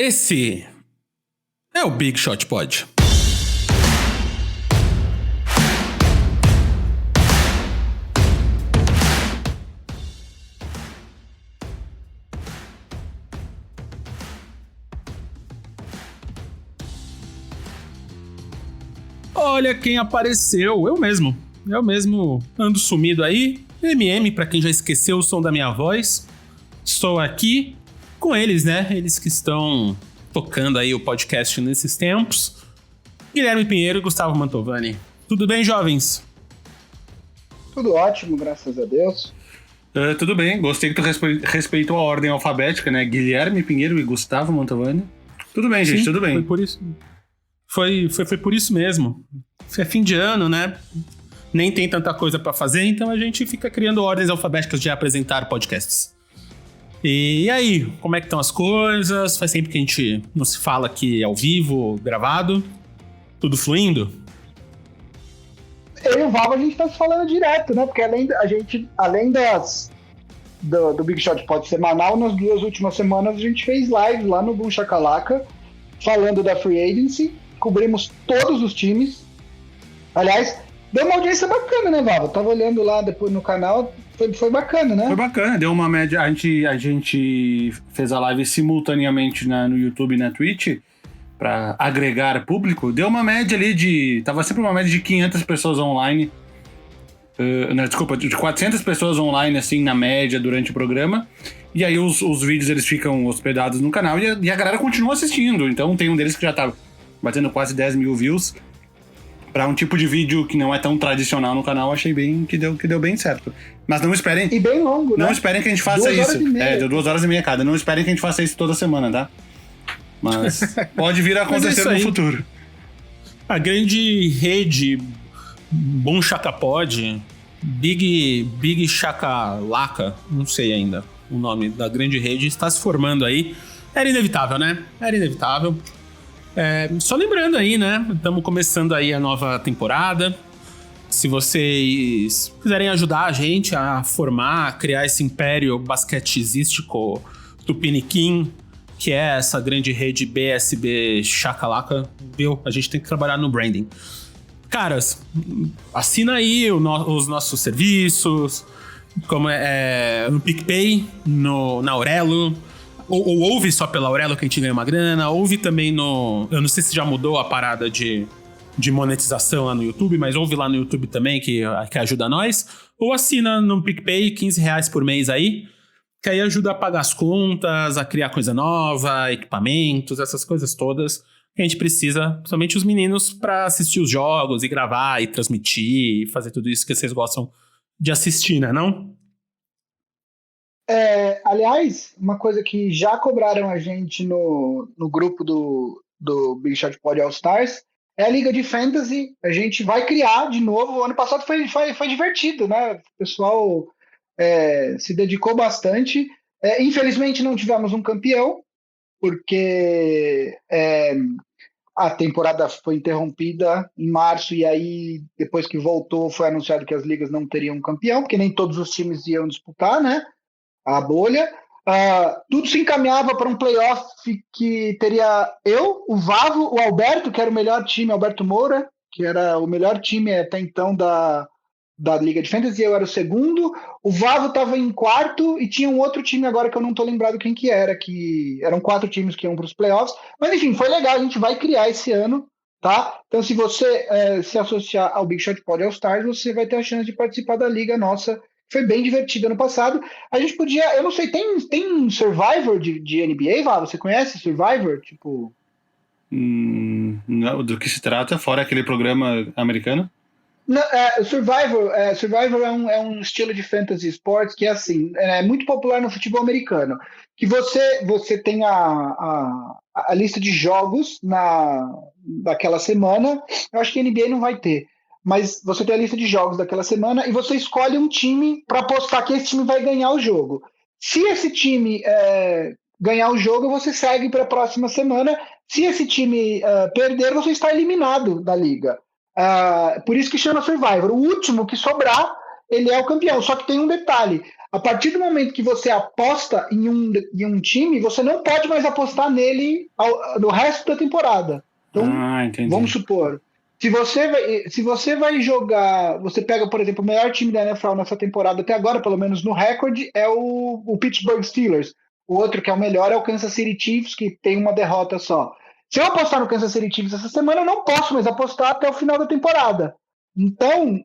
Esse é o Big Shot Pod. Olha quem apareceu, eu mesmo ando sumido aí. MM, pra quem já esqueceu o som da minha voz. Estou aqui com eles, né? Eles que estão tocando aí o podcast nesses tempos. Guilherme Pinheiro e Gustavo Mantovani. Tudo bem, jovens? Tudo ótimo, graças a Deus. Tudo bem, gostei que tu respeitou a ordem alfabética, né? Guilherme Pinheiro e Gustavo Mantovani. Tudo bem, gente, tudo bem. Foi por isso. Foi por isso mesmo. É fim de ano, né? Nem tem tanta coisa pra fazer, então a gente fica criando ordens alfabéticas de apresentar podcasts. E aí, como é que estão as coisas? Faz tempo que a gente não se fala aqui ao vivo, gravado. Tudo fluindo? Eu e o Vavo, a gente tá se falando direto, né? Porque além do Big Shot Pod semanal, nas 2 últimas semanas a gente fez live lá no Boom Shakalaka, falando da Free Agency. Cobrimos todos os times. Aliás, deu uma audiência bacana, né, Vavo? Eu tava olhando lá depois no canal, foi bacana, né? Foi bacana, deu uma média. A gente fez a live simultaneamente no YouTube e na Twitch pra agregar público. Deu uma média ali tava sempre uma média de 500 pessoas online. De 400 pessoas online, assim, na média, durante o programa. E aí os vídeos, eles ficam hospedados no canal e a galera continua assistindo. Então tem um deles que já tá batendo quase 10 mil views. Pra um tipo de vídeo que não é tão tradicional no canal, achei bem que deu bem certo. Mas não esperem... E bem longo, né? Não esperem que a gente faça isso. Deu 2 horas e meia cada. Não esperem que a gente faça isso toda semana, tá? Mas pode vir a acontecer no futuro. A grande rede Boom Shakapod, Big Shakalaka, não sei ainda o nome da grande rede, está se formando aí. Era inevitável, né? Era inevitável. Só lembrando aí, né? Estamos começando aí a nova temporada. Se vocês quiserem ajudar a gente a formar, a criar esse império basquetezístico Tupiniquim, que é essa grande rede BSB Shakalaka, viu? A gente tem que trabalhar no branding. Caras, assina aí os nossos serviços, como no PicPay, na Aurelo, ou ouve só pela Aurelo que a gente ganha uma grana, ouve também eu não sei se já mudou a parada de monetização lá no YouTube, mas ouve lá no YouTube também, que ajuda nós, ou assina no PicPay, R$15 por mês aí, que aí ajuda a pagar as contas, a criar coisa nova, equipamentos, essas coisas todas que a gente precisa, principalmente os meninos, para assistir os jogos e gravar e transmitir, e fazer tudo isso que vocês gostam de assistir, né, não? Aliás, uma coisa que já cobraram a gente no grupo do Big Shot Pod All Stars é a Liga de Fantasy. A gente vai criar de novo. O ano passado foi divertido, né? O pessoal se dedicou bastante. Infelizmente não tivemos um campeão, porque a temporada foi interrompida em março e aí, depois que voltou, foi anunciado que as ligas não teriam um campeão, porque nem todos os times iam disputar, né? A bolha. Tudo se encaminhava para um playoff que teria eu, o Vavo, o Alberto, que era o melhor time, Alberto Moura, que era o melhor time até então da Liga de Fantasy, eu era o segundo, o Vavo estava em quarto e tinha um outro time agora que eu não estou lembrado quem que era, que eram 4 times que iam para os playoffs, mas enfim, foi legal, a gente vai criar esse ano, tá? Então se você se associar ao Big Shot Pod All Stars, você vai ter a chance de participar da liga nossa. Foi bem divertido ano passado. A gente podia... Eu não sei, tem Survivor de NBA, Val? Você conhece Survivor? Tipo... Não, do que se trata? Fora aquele programa americano? Não, Survivor é um estilo de fantasy sports que é assim, é muito popular no futebol americano. Que você tem a lista de jogos daquela semana. Eu acho que a NBA não vai ter. Mas você tem a lista de jogos daquela semana e você escolhe um time para apostar que esse time vai ganhar o jogo. Se esse time ganhar o jogo, você segue para a próxima semana. Se esse time perder, você está eliminado da liga. Por isso que chama Survivor. O último que sobrar, ele é o campeão. Só que tem um detalhe. A partir do momento que você aposta em um time, você não pode mais apostar nele no resto da temporada. Então, vamos supor, se você vai jogar, você pega, por exemplo, o melhor time da NFL nessa temporada até agora, pelo menos no recorde, é o Pittsburgh Steelers. O outro que é o melhor é o Kansas City Chiefs, que tem uma derrota só. Se eu apostar no Kansas City Chiefs essa semana, eu não posso mais apostar até o final da temporada. Então,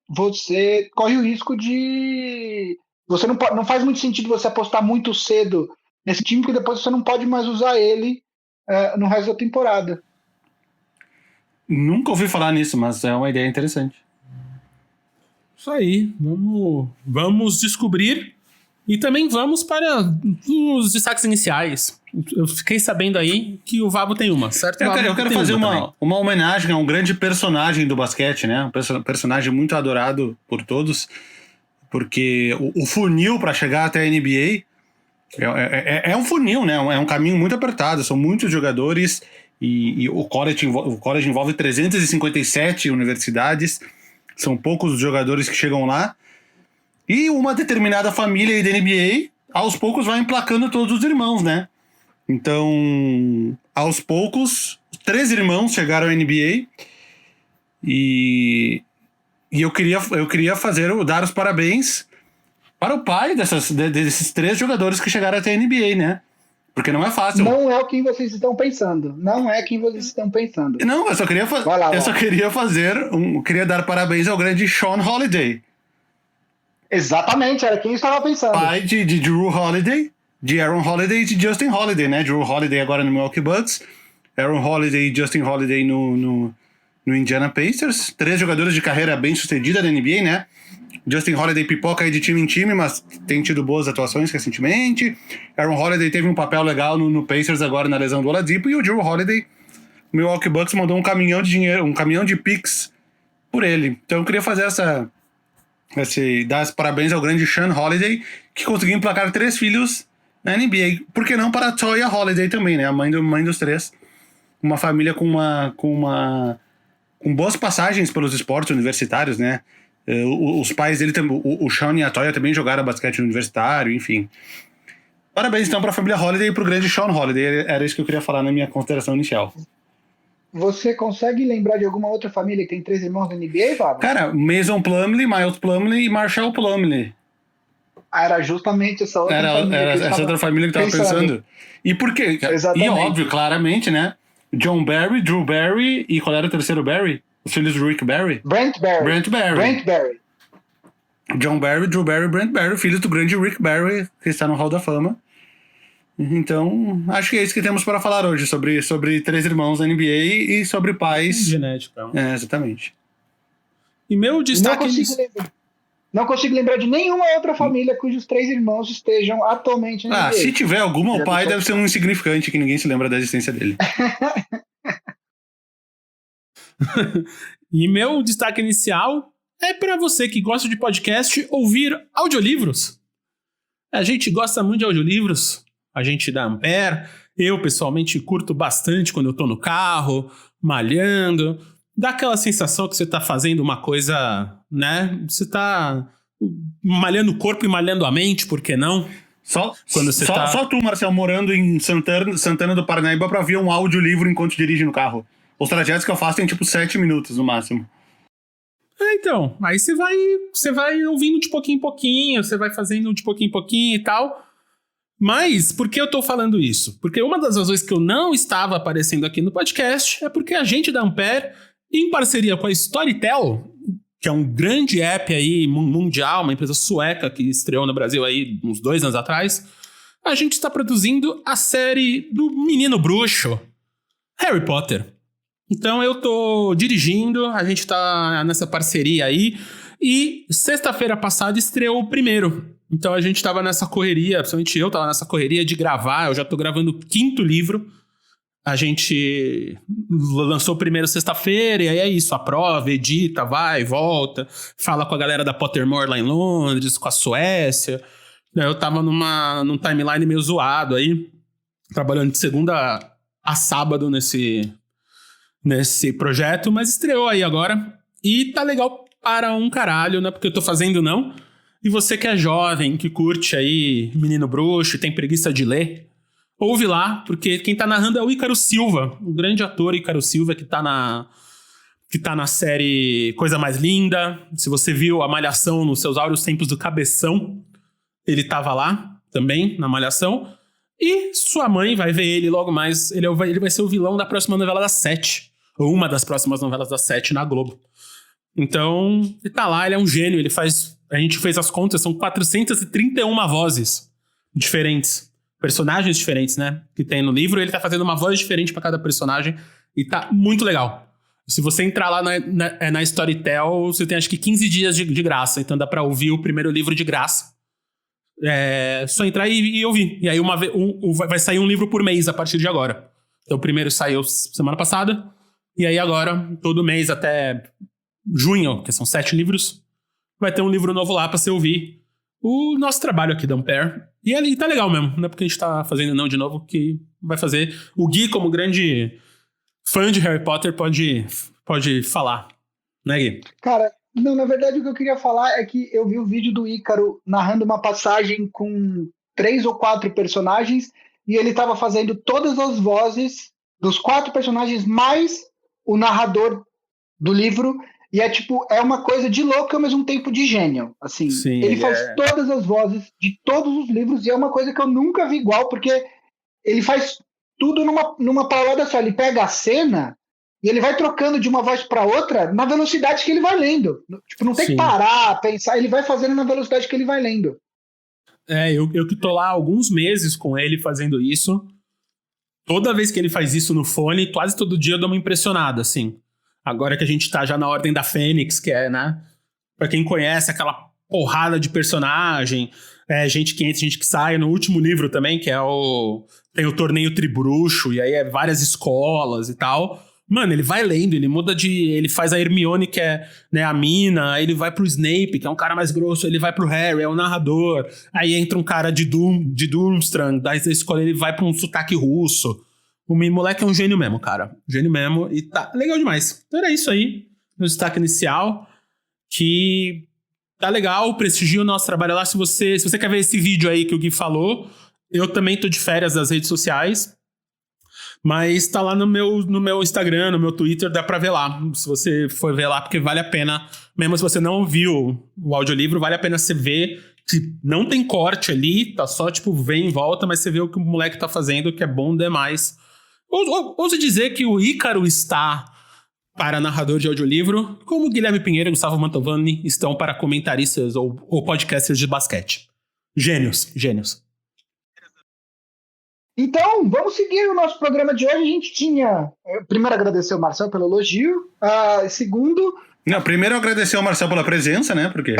você corre o risco de... Você não faz muito sentido você apostar muito cedo nesse time, porque depois você não pode mais usar ele no resto da temporada. Nunca ouvi falar nisso, mas é uma ideia interessante. Isso aí, vamos descobrir e também vamos para os destaques iniciais. Eu fiquei sabendo aí que o Vavo tem uma, certo? Eu quero fazer uma homenagem a um grande personagem do basquete, né? Um personagem muito adorado por todos, porque o funil para chegar até a NBA é um funil, né? É um caminho muito apertado, são muitos jogadores e o college envolve 357 universidades, são poucos os jogadores que chegam lá, e uma determinada família aí da NBA, aos poucos vai emplacando todos os irmãos, né? Então, aos poucos, 3 irmãos chegaram à NBA e eu queria dar os parabéns para o pai desses 3 jogadores que chegaram até a NBA, né? Porque não é fácil. Não é o que vocês estão pensando. Não, eu só queria dar parabéns ao grande Sean Holiday. Exatamente, era quem eu estava pensando. Pai de Drew Holiday, de Aaron Holiday e de Justin Holiday, né? Drew Holiday agora no Milwaukee Bucks, Aaron Holiday e Justin Holiday no Indiana Pacers. 3 jogadores de carreira bem sucedida da NBA, né? Justin Holiday pipoca aí de time em time, mas tem tido boas atuações recentemente. Aaron Holiday teve um papel legal no Pacers agora na lesão do Oladipo. E o Drew Holiday, o Milwaukee Bucks mandou um caminhão de dinheiro, um caminhão de picks por ele. Então eu queria fazer dar os parabéns ao grande Sean Holiday, que conseguiu emplacar 3 filhos na NBA. Por que não para a Toya Holiday também, né? A mãe dos 3. Uma família com boas passagens pelos esportes universitários, né? Os pais dele, o Sean e a Toya também jogaram basquete universitário, enfim. Parabéns então para a família Holiday e para o grande Sean Holiday. Era isso que eu queria falar na minha consideração inicial. Você consegue lembrar de alguma outra família que tem 3 irmãos na NBA, Fábio? Cara, Mason Plumlee, Miles Plumlee e Marshall Plumlee. Era justamente essa outra família. Era essa outra família que eu tava pensando. E por quê? Exatamente. E óbvio, claramente, né? John Barry, Drew Barry e qual era o terceiro Barry? Os filhos do Rick Barry? Brent Barry. John Barry, Drew Barry e Brent Barry, filhos do grande Rick Barry, que está no Hall da Fama. Então, acho que é isso que temos para falar hoje, sobre 3 irmãos da NBA e sobre pais. Genética. Exatamente. E meu destaque... Não consigo lembrar de nenhuma outra família cujos 3 irmãos estejam atualmente na NBA. Se tiver alguma, o pai deve ser um insignificante que ninguém se lembra da existência dele. E meu destaque inicial é para você que gosta de podcast ouvir audiolivros. A gente gosta muito de audiolivros, a gente da Ampere. Eu pessoalmente curto bastante quando eu tô no carro, malhando. Dá aquela sensação que você tá fazendo uma coisa, né? Você tá malhando o corpo e malhando a mente, por que não? Só tu, Marcel, morando em Santana do Parnaíba pra ver um audiolivro enquanto dirige no carro. Os trajetos que eu faço tem tipo 7 minutos no máximo. Então, aí você vai ouvindo de pouquinho em pouquinho, você vai fazendo de pouquinho em pouquinho e tal. Mas, por que eu tô falando isso? Porque uma das razões que eu não estava aparecendo aqui no podcast é porque a gente da Ampere, em parceria com a Storytel, que é um grande app aí mundial, uma empresa sueca que estreou no Brasil aí uns 2 anos atrás, a gente está produzindo a série do Menino Bruxo, Harry Potter. Então eu tô dirigindo, a gente tá nessa parceria aí, e sexta-feira passada estreou o primeiro. Então a gente tava nessa correria, principalmente eu tava nessa correria de gravar, eu já tô gravando o 5º livro. A gente lançou o primeiro sexta-feira, e aí é isso, aprova, edita, vai, volta, fala com a galera da Pottermore lá em Londres, com a Suécia. Eu tava num timeline meio zoado aí, trabalhando de segunda a sábado nesse projeto, mas estreou aí agora. E tá legal para um caralho, não é porque eu tô fazendo, não. E você que é jovem, que curte aí Menino Bruxo, tem preguiça de ler, ouve lá, porque quem tá narrando é o Ícaro Silva, o grande ator Ícaro Silva, que tá na série Coisa Mais Linda. Se você viu a Malhação nos seus áureos tempos do Cabeção, ele tava lá também, na Malhação. E sua mãe vai ver ele logo mais. Ele vai ser o vilão da próxima novela das 7. Ou uma das próximas novelas das 7 na Globo. Então, ele tá lá, ele é um gênio. A gente fez as contas, são 431 vozes diferentes. Personagens diferentes, né? Que tem no livro. Ele tá fazendo uma voz diferente pra cada personagem. E tá muito legal. Se você entrar lá na Storytel, você tem acho que 15 dias de graça. Então dá pra ouvir o primeiro livro de graça. É só entrar e ouvir. E aí vai sair um livro por mês a partir de agora. Então o primeiro saiu semana passada. E aí agora, todo mês até junho, que são 7 livros, vai ter um livro novo lá pra você ouvir o nosso trabalho aqui da Ampere. E ali tá legal mesmo. Não é porque a gente tá fazendo não de novo que vai fazer. O Gui, como grande fã de Harry Potter, pode falar. Né, Gui? Cara, não, na verdade o que eu queria falar é que eu vi o vídeo do Ícaro narrando uma passagem com 3 ou 4 personagens e ele tava fazendo todas as vozes dos 4 personagens mais o narrador do livro. E é uma coisa de louco ao mesmo tempo de gênio. Assim, sim, ele faz todas as vozes de todos os livros e é uma coisa que eu nunca vi igual, porque ele faz tudo numa paulada só. Ele pega a cena e ele vai trocando de uma voz para outra na velocidade que ele vai lendo. Tipo, não tem que parar, pensar, ele vai fazendo na velocidade que ele vai lendo. Eu que tô lá há alguns meses com ele fazendo isso, toda vez que ele faz isso no fone, quase todo dia eu dou uma impressionada, assim. Agora que a gente tá já na Ordem da Fênix, que é, né? Pra quem conhece, aquela porrada de personagem, gente que entra, gente que sai. No último livro também, que é tem o Torneio Tribruxo, e aí é várias escolas e tal. Mano, ele vai lendo, ele faz a Hermione, que é, né, a mina, aí ele vai pro Snape, que é um cara mais grosso, ele vai pro Harry, é o narrador. Aí entra um cara de Durmstrang, da escola, ele vai pra um sotaque russo. O moleque é um gênio mesmo, cara. Gênio mesmo. E tá legal demais. Então era isso aí. No destaque inicial. Que tá legal. Prestigia o nosso trabalho lá. Se você quer ver esse vídeo aí que o Gui falou, eu também tô de férias das redes sociais. Mas tá lá no meu Instagram, no meu Twitter, dá pra ver lá. Se você for ver lá, porque vale a pena. Mesmo se você não viu o audiolivro, vale a pena você ver. Que não tem corte ali, tá só vem e volta, mas você vê o que o moleque tá fazendo, que é bom demais. Ouso dizer que o Ícaro está para narrador de audiolivro, como Guilherme Pinheiro e Gustavo Mantovani estão para comentaristas ou podcasters de basquete. Gênios. Então, vamos seguir o nosso programa de hoje. A gente tinha... Primeiro, agradecer ao Marcel pelo elogio. Segundo... Não, primeiro agradecer ao Marcel pela presença, né? Porque...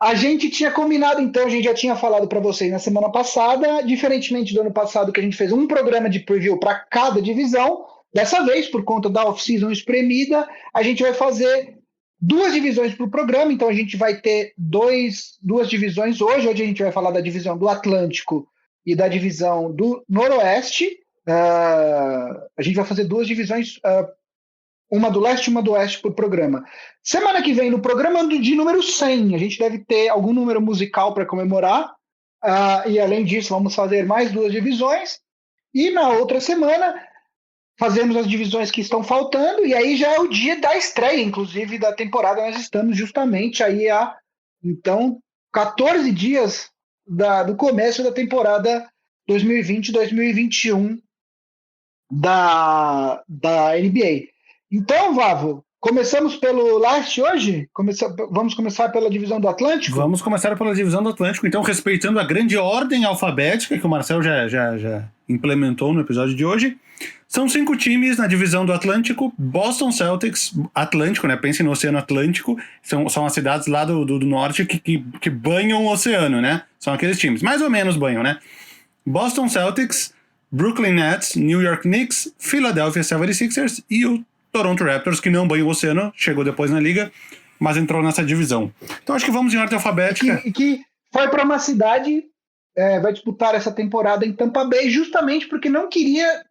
A gente tinha combinado, então, a gente já tinha falado para vocês na semana passada, diferentemente do ano passado, que a gente fez um programa de preview para cada divisão. Dessa vez, por conta da off-season espremida, a gente vai fazer 2 divisões para o programa. Então, a gente vai ter 2 divisões hoje. Hoje a gente vai falar da divisão do Atlântico e da divisão do Noroeste. A gente vai fazer 2 divisões, uma do leste e uma do oeste por programa. Semana que vem, no programa de número 100, a gente deve ter algum número musical para comemorar. E além disso, vamos fazer mais 2 divisões. E na outra semana, fazemos as divisões que estão faltando. E aí já é o dia da estreia, inclusive, da temporada. Nós estamos justamente aí então, 14 dias do começo da temporada 2020-2021 da NBA. Então, Vavo, começamos pelo leste hoje? Vamos começar pela divisão do Atlântico? Vamos começar pela divisão do Atlântico, então, respeitando a grande ordem alfabética que o Marcel já implementou no episódio de hoje. São 5 times na divisão do Atlântico. Boston Celtics, Atlântico, né? Pensem no Oceano Atlântico. São as cidades lá do norte que banham o oceano, né? São aqueles times. Mais ou menos banham, né? Boston Celtics, Brooklyn Nets, New York Knicks, Philadelphia 76ers e o Toronto Raptors, que não banha o oceano, chegou depois na liga, mas entrou nessa divisão. Então acho que vamos em ordem alfabética. E que foi para uma cidade, vai disputar essa temporada em Tampa Bay, justamente porque não queria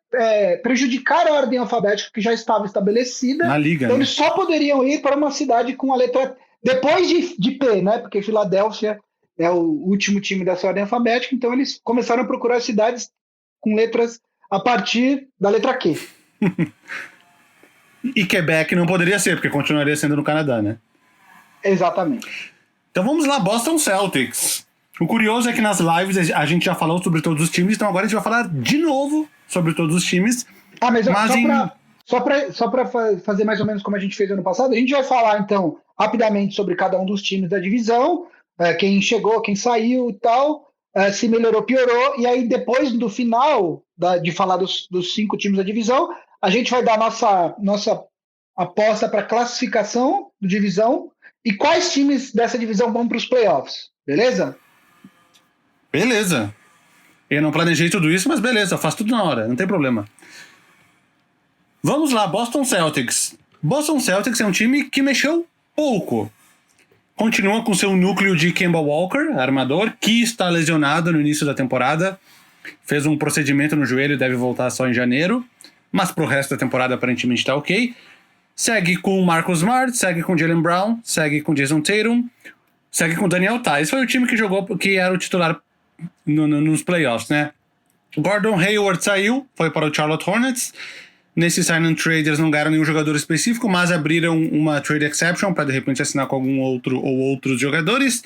prejudicar a ordem alfabética que já estava estabelecida. Na liga, então né? eles só poderiam ir para uma cidade com a letra depois de P, né? Porque Filadélfia é o último time dessa ordem alfabética, então eles começaram a procurar cidades com letras a partir da letra Q. E Quebec não poderia ser, porque continuaria sendo no Canadá, né? Exatamente. Então vamos lá, Boston Celtics. O curioso é que nas lives a gente já falou sobre todos os times, então agora a gente vai falar de novo sobre todos os times. Mas só para fazer mais ou menos como a gente fez ano passado, a gente vai falar então rapidamente sobre cada um dos times da divisão, quem chegou, quem saiu e tal, se melhorou, piorou, e aí depois do final de falar dos 5 times da divisão, a gente vai dar nossa aposta para classificação da divisão e quais times dessa divisão vão para os playoffs, beleza? Beleza. Eu não planejei tudo isso, mas beleza, eu faço tudo na hora, não tem problema. Vamos lá, Boston Celtics. Boston Celtics é um time que mexeu pouco. Continua com seu núcleo de Kemba Walker, armador, que está lesionado no início da temporada. Fez um procedimento no joelho e deve voltar só em janeiro. Mas pro resto da temporada aparentemente está ok. Segue com Marcus Smart, segue com Jaylen Brown, segue com Jason Tatum, segue com Daniel Theis. Foi o time que jogou, que era o titular nos playoffs, né? Gordon Hayward saiu, foi para o Charlotte Hornets. Nesse sign and trade eles não ganharam nenhum jogador específico, mas abriram uma trade exception para de repente assinar com algum outro ou outros jogadores.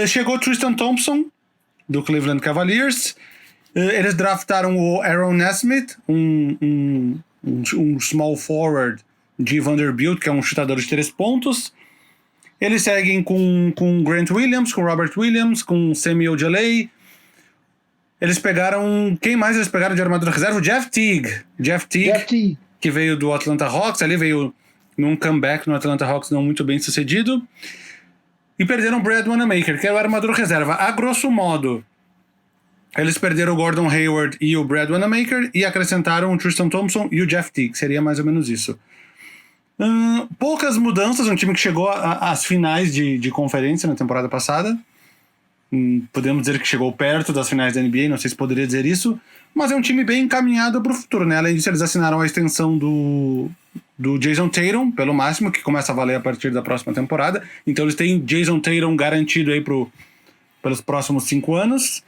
Chegou Tristan Thompson, do Cleveland Cavaliers. Eles draftaram o Aaron Nesmith, um small forward de Vanderbilt, que é um chutador de 3 pontos. Eles seguem com Grant Williams, com Robert Williams, com Semi Ojeleye. Eles pegaram... Quem mais eles pegaram de armadura reserva? O Jeff Teague, que veio do Atlanta Hawks. Ali veio num comeback no Atlanta Hawks não muito bem sucedido. E perderam o Brad Wanamaker, que era o armador reserva. A grosso modo, eles perderam o Gordon Hayward e o Brad Wanamaker e acrescentaram o Tristan Thompson e o Jeff Teague. Seria mais ou menos isso. Poucas mudanças. Um time que chegou às finais de conferência na temporada passada. Podemos dizer que chegou perto das finais da NBA, não sei se poderia dizer isso, mas é um time bem encaminhado para o futuro, né? Além disso, eles assinaram a extensão do Jason Tatum, pelo máximo, que começa a valer a partir da próxima temporada. Então eles têm Jason Tatum garantido aí pelos próximos 5 anos.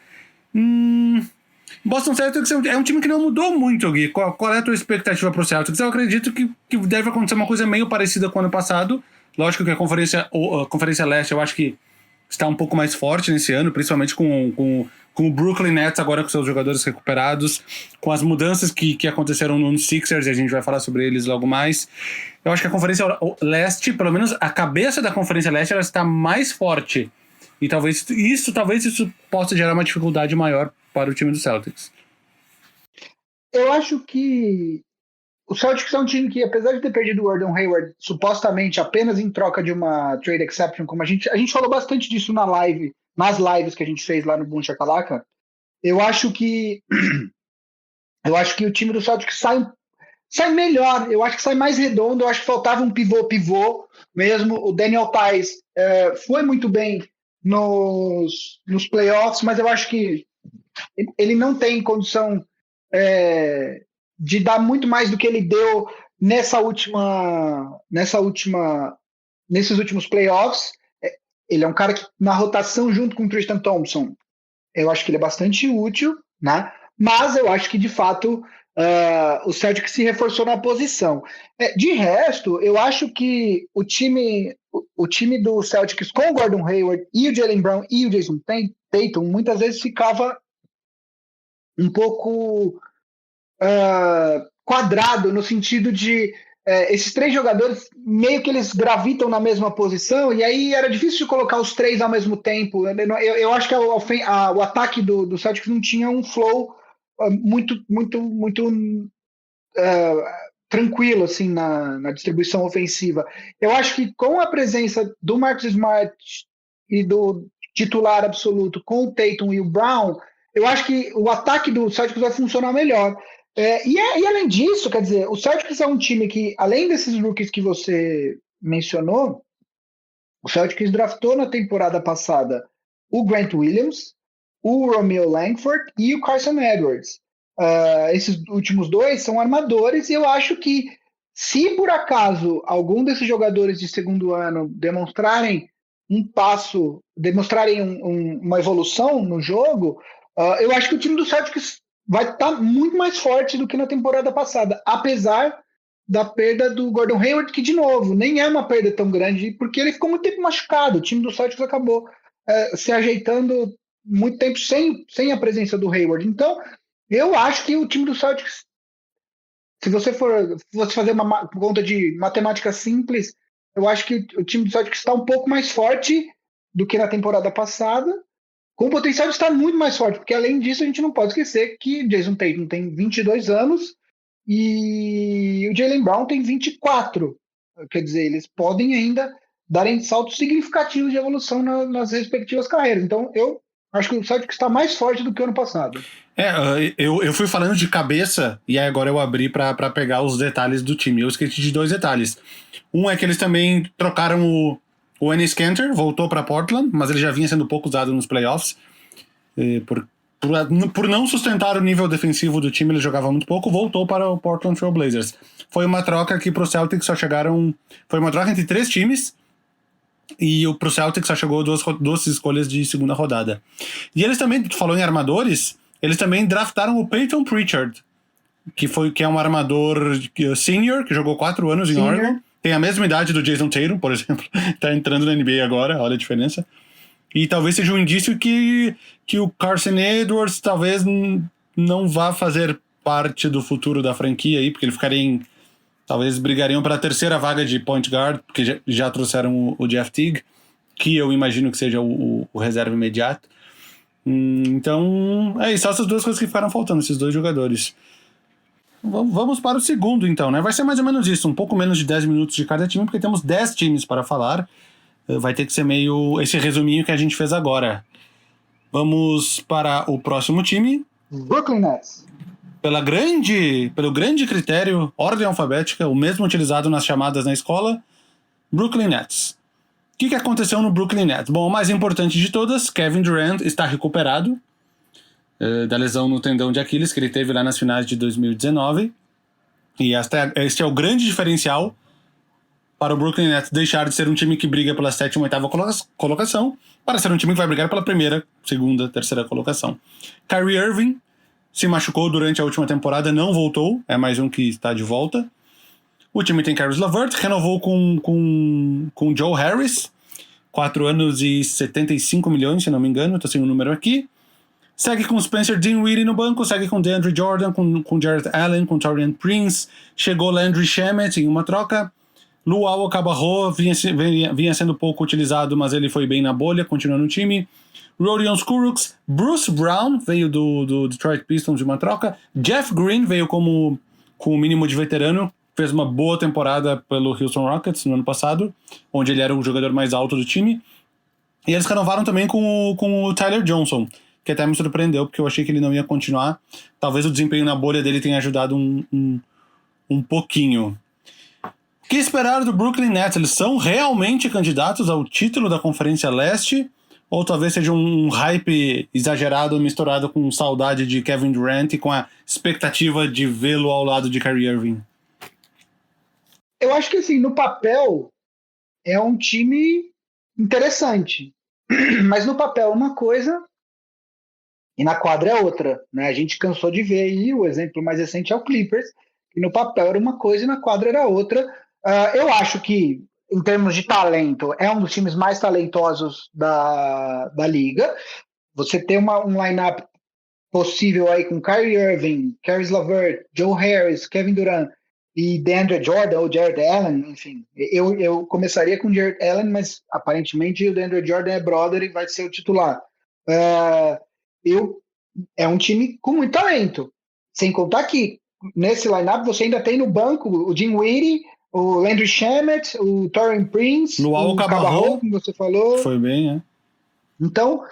Boston Celtics é um time que não mudou muito, Gui. Qual é a tua expectativa para o Celtics? Eu acredito que deve acontecer uma coisa meio parecida com o ano passado. Lógico que a Conferência Leste eu acho que está um pouco mais forte nesse ano, principalmente com o Brooklyn Nets agora com seus jogadores recuperados, com as mudanças que aconteceram no Sixers, e a gente vai falar sobre eles logo mais. Eu acho que a Conferência Leste, pelo menos a cabeça da Conferência Leste, ela está mais forte. E talvez isso possa gerar uma dificuldade maior para o time do Celtics. Eu acho que o Celtics é um time que, apesar de ter perdido o Gordon Hayward supostamente apenas em troca de uma trade exception, como a gente falou bastante disso nas lives que a gente fez lá no Boom Shakalaka, eu acho que o time do Celtics sai melhor, eu acho que sai mais redondo, eu acho que faltava um pivô mesmo. O Daniel Theis foi muito bem nos playoffs, mas eu acho que ele não tem condição de dar muito mais do que ele deu nesses últimos playoffs. Ele é um cara que, na rotação junto com o Tristan Thompson, eu acho que ele é bastante útil, né? Mas eu acho que, de fato, o Celtics se reforçou na posição. De resto, eu acho que o time do Celtics com o Gordon Hayward e o Jaylen Brown e o Jason Tatum muitas vezes ficava um pouco quadrado, no sentido de esses 3 jogadores meio que eles gravitam na mesma posição, e aí era difícil de colocar os 3 ao mesmo tempo. Eu acho que o ataque do Celtics não tinha um flow muito tranquilo assim, na distribuição ofensiva. Eu acho que com a presença do Marcus Smart e do titular absoluto com o Tatum e o Brown, eu acho que o ataque do Celtics vai funcionar melhor. E além disso, quer dizer, o Celtics é um time que, além desses rookies que você mencionou, o Celtics draftou na temporada passada o Grant Williams, o Romeo Langford e o Carson Edwards. Esses últimos 2 são armadores, e eu acho que Se por acaso algum desses jogadores de segundo ano demonstrarem uma evolução no jogo, eu acho que o time do Celtics vai estar muito mais forte do que na temporada passada, apesar da perda do Gordon Hayward, que, de novo, nem é uma perda tão grande, porque ele ficou muito tempo machucado. O time do Celtics acabou se ajeitando muito tempo sem a presença do Hayward. Então, eu acho que o time do Celtics, se você fazer uma conta de matemática simples, eu acho que o time do Celtics está um pouco mais forte do que na temporada passada, com o potencial de estar muito mais forte, porque além disso a gente não pode esquecer que Jason Tatum tem 22 anos e o Jaylen Brown tem 24. Quer dizer, eles podem ainda darem saltos significativos de evolução nas respectivas carreiras. Então eu acho que o Celtics está mais forte do que o ano passado. Eu fui falando de cabeça e agora eu abri para pegar os detalhes do time. Eu esqueci de 2 detalhes. Um é que eles também trocaram o Enes Kanter, voltou para Portland, mas ele já vinha sendo pouco usado nos playoffs. Por não sustentar o nível defensivo do time, ele jogava muito pouco, voltou para o Portland Trail Blazers. Foi uma troca que pro Celtics só chegaram... Foi uma troca entre 3 times e pro Celtics só chegou 2 escolhas de segunda rodada. E eles também, tu falou em armadores, eles também draftaram o Peyton Pritchard, que é um armador senior, que jogou 4 anos em Oregon. Tem a mesma idade do Jason Tatum, por exemplo. Tá entrando na NBA agora, olha a diferença. E talvez seja um indício que o Carson Edwards talvez não vá fazer parte do futuro da franquia aí, porque ele talvez brigariam para a terceira vaga de point guard, porque já trouxeram o Jeff Teague, que eu imagino que seja o reserva imediato. Então, só essas 2 coisas que ficaram faltando, esses 2 jogadores. Vamos para o segundo, então, né? Vai ser mais ou menos isso, um pouco menos de 10 minutos de cada time, porque temos 10 times para falar. Vai ter que ser meio esse resuminho que a gente fez agora. Vamos para o próximo time. Brooklyn Nets. Pelo grande critério, ordem alfabética, o mesmo utilizado nas chamadas na escola, Brooklyn Nets. O que aconteceu no Brooklyn Nets? Bom, o mais importante de todas, Kevin Durant está recuperado da lesão no tendão de Aquiles que ele teve lá nas finais de 2019. E este é o grande diferencial para o Brooklyn Nets deixar de ser um time que briga pela 7ª ou 8ª colocação para ser um time que vai brigar pela 1ª, 2ª, 3ª colocação. Kyrie Irving se machucou durante a última temporada, não voltou, é mais um que está de volta. O time tem Caris LeVert, renovou com Joe Harris, 4 anos e 75 milhões, se não me engano, estou sem o número aqui. Segue com Spencer Dinwiddie no banco, segue com DeAndre Jordan, com Jarrett Allen, com Taurean Prince, chegou Landry Shamet em uma troca. Luau Cabarro vinha sendo pouco utilizado, mas ele foi bem na bolha, continua no time. Rodion Kurucs, Bruce Brown veio do Detroit Pistons de uma troca. Jeff Green veio com o mínimo de veterano, fez uma boa temporada pelo Houston Rockets no ano passado, onde ele era o jogador mais alto do time. E eles renovaram também com o Tyler Johnson, que até me surpreendeu, porque eu achei que ele não ia continuar. Talvez o desempenho na bolha dele tenha ajudado um pouquinho. O que esperar do Brooklyn Nets? Eles são realmente candidatos ao título da Conferência Leste? Ou talvez seja um hype exagerado misturado com saudade de Kevin Durant e com a expectativa de vê-lo ao lado de Kyrie Irving? Eu acho que, assim, no papel é um time interessante. Mas no papel é uma coisa e na quadra é outra, né? A gente cansou de ver aí, o exemplo mais recente é o Clippers, que no papel era uma coisa e na quadra era outra. Eu acho que, em termos de talento, é um dos times mais talentosos da liga. Você tem um line-up possível aí com Kyrie Irving, Caris LeVert, Joe Harris, Kevin Durant e DeAndre Jordan ou Jarrett Allen, enfim. Eu começaria com Jarrett Allen, mas aparentemente o DeAndre Jordan é brother e vai ser o titular. É um time com muito talento. Sem contar que nesse line-up você ainda tem no banco o Dinwiddie, o Landry Shamet, o Taurean Prince, o Cabarro, como você falou. Foi bem, né? Então,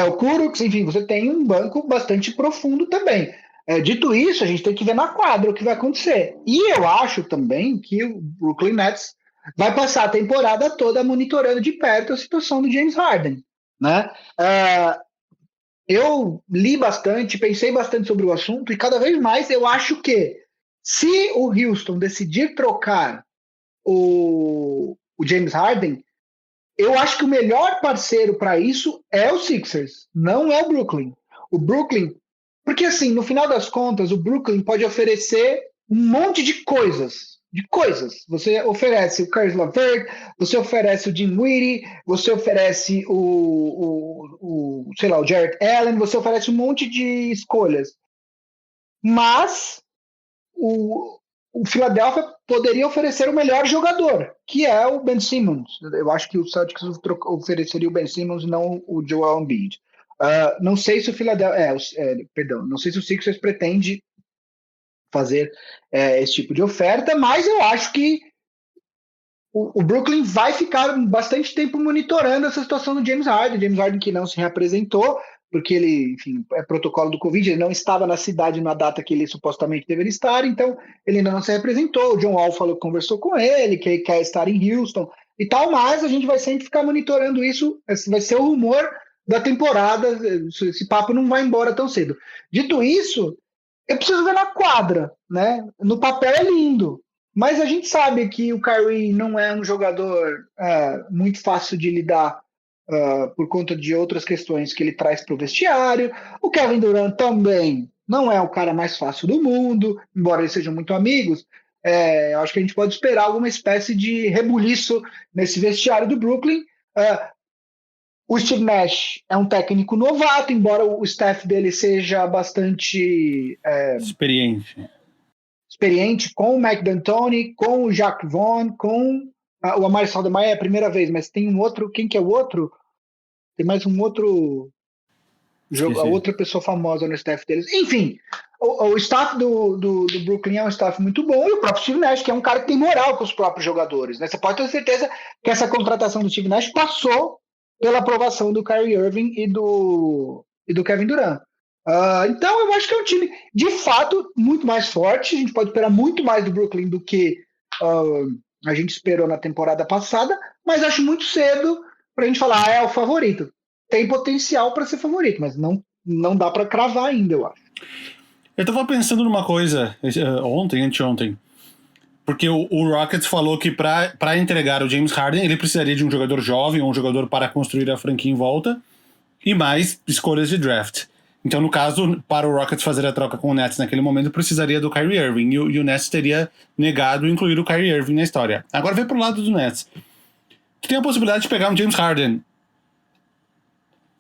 o Kurucs, enfim, você tem um banco bastante profundo também. Dito isso, a gente tem que ver na quadra o que vai acontecer. E eu acho também que o Brooklyn Nets vai passar a temporada toda monitorando de perto a situação do James Harden, né? Eu li bastante, pensei bastante sobre o assunto e cada vez mais eu acho que Se o Houston decidir trocar o James Harden, eu acho que o melhor parceiro para isso é o Sixers, não é o Brooklyn. O Brooklyn, porque assim, no final das contas, o Brooklyn pode oferecer um monte de coisas. Você oferece o Caris LeVert, você oferece o Dinwiddie, você oferece o Jarrett Allen, você oferece um monte de escolhas. Mas o Philadelphia poderia oferecer o melhor jogador, que é o Ben Simmons. Eu acho que o Celtics ofereceria o Ben Simmons, não o Joel Embiid. Não sei se o Philadelphia, não sei se o Sixers pretende fazer esse tipo de oferta, mas eu acho que o Brooklyn vai ficar bastante tempo monitorando essa situação do James Harden que não se reapresentou, porque ele, enfim, é protocolo do Covid, ele não estava na cidade na data que ele supostamente deveria estar, então ele ainda não se representou. O John Wall conversou com ele, que quer estar em Houston e tal, mas a gente vai sempre ficar monitorando isso, esse vai ser o rumor da temporada, esse papo não vai embora tão cedo. Dito isso, eu preciso ver na quadra, né? No papel é lindo, mas a gente sabe que o Kyrie não é um jogador muito fácil de lidar por conta de outras questões que ele traz para o vestiário. O Kevin Durant também não é o cara mais fácil do mundo, embora eles sejam muito amigos. Eu acho que a gente pode esperar alguma espécie de rebuliço nesse vestiário do Brooklyn. O Steve Nash é um técnico novato, embora o staff dele seja bastante experiente com o Mike D'Antoni, com o Jacques Vaughn, com o Amari Stoudemire é a primeira vez, mas tem um outro. Quem que é o outro? Tem mais um outro jogo, a outra pessoa famosa no staff deles. Enfim, o staff do Brooklyn é um staff muito bom, e o próprio Steve Nash, que é um cara que tem moral com os próprios jogadores, né? Você pode ter certeza que essa contratação do Steve Nash passou pela aprovação do Kyrie Irving e do Kevin Durant. Então eu acho que é um time de fato muito mais forte. A gente pode esperar muito mais do Brooklyn do que a gente esperou na temporada passada, mas acho muito cedo pra gente falar, é o favorito. Tem potencial para ser favorito, mas não dá para cravar ainda, eu acho. Eu tava pensando numa coisa anteontem, porque o Rockets falou que para entregar o James Harden, ele precisaria de um jogador jovem, ou um jogador para construir a franquia em volta, e mais escolhas de draft. Então, no caso, para o Rockets fazer a troca com o Nets naquele momento, precisaria do Kyrie Irving, e o Nets teria negado incluir o Kyrie Irving na história. Agora vem pro lado do Nets. Tu tem a possibilidade de pegar um James Harden.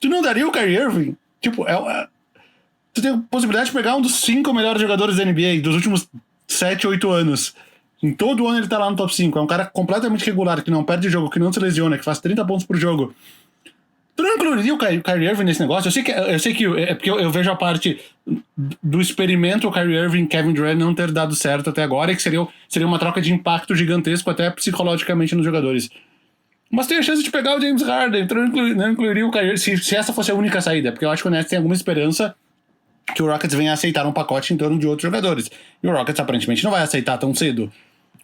Tu não daria o Kyrie Irving? Tipo, tu tem a possibilidade de pegar um dos 5 melhores jogadores da NBA dos últimos 7, 8 anos. Em todo ano ele tá lá no top 5. É um cara completamente regular, que não perde jogo, que não se lesiona, que faz 30 pontos por jogo. Tu não incluiria o Kyrie Irving nesse negócio? Eu sei que é porque eu vejo a parte do experimento o Kyrie Irving e Kevin Durant não ter dado certo até agora, e que seria uma troca de impacto gigantesco até psicologicamente nos jogadores. Mas tem a chance de pegar o James Harden. Tu não incluiria o Kyrie se essa fosse a única saída, porque eu acho que o Nets tem alguma esperança que o Rockets venha a aceitar um pacote em torno de outros jogadores. E o Rockets aparentemente não vai aceitar tão cedo.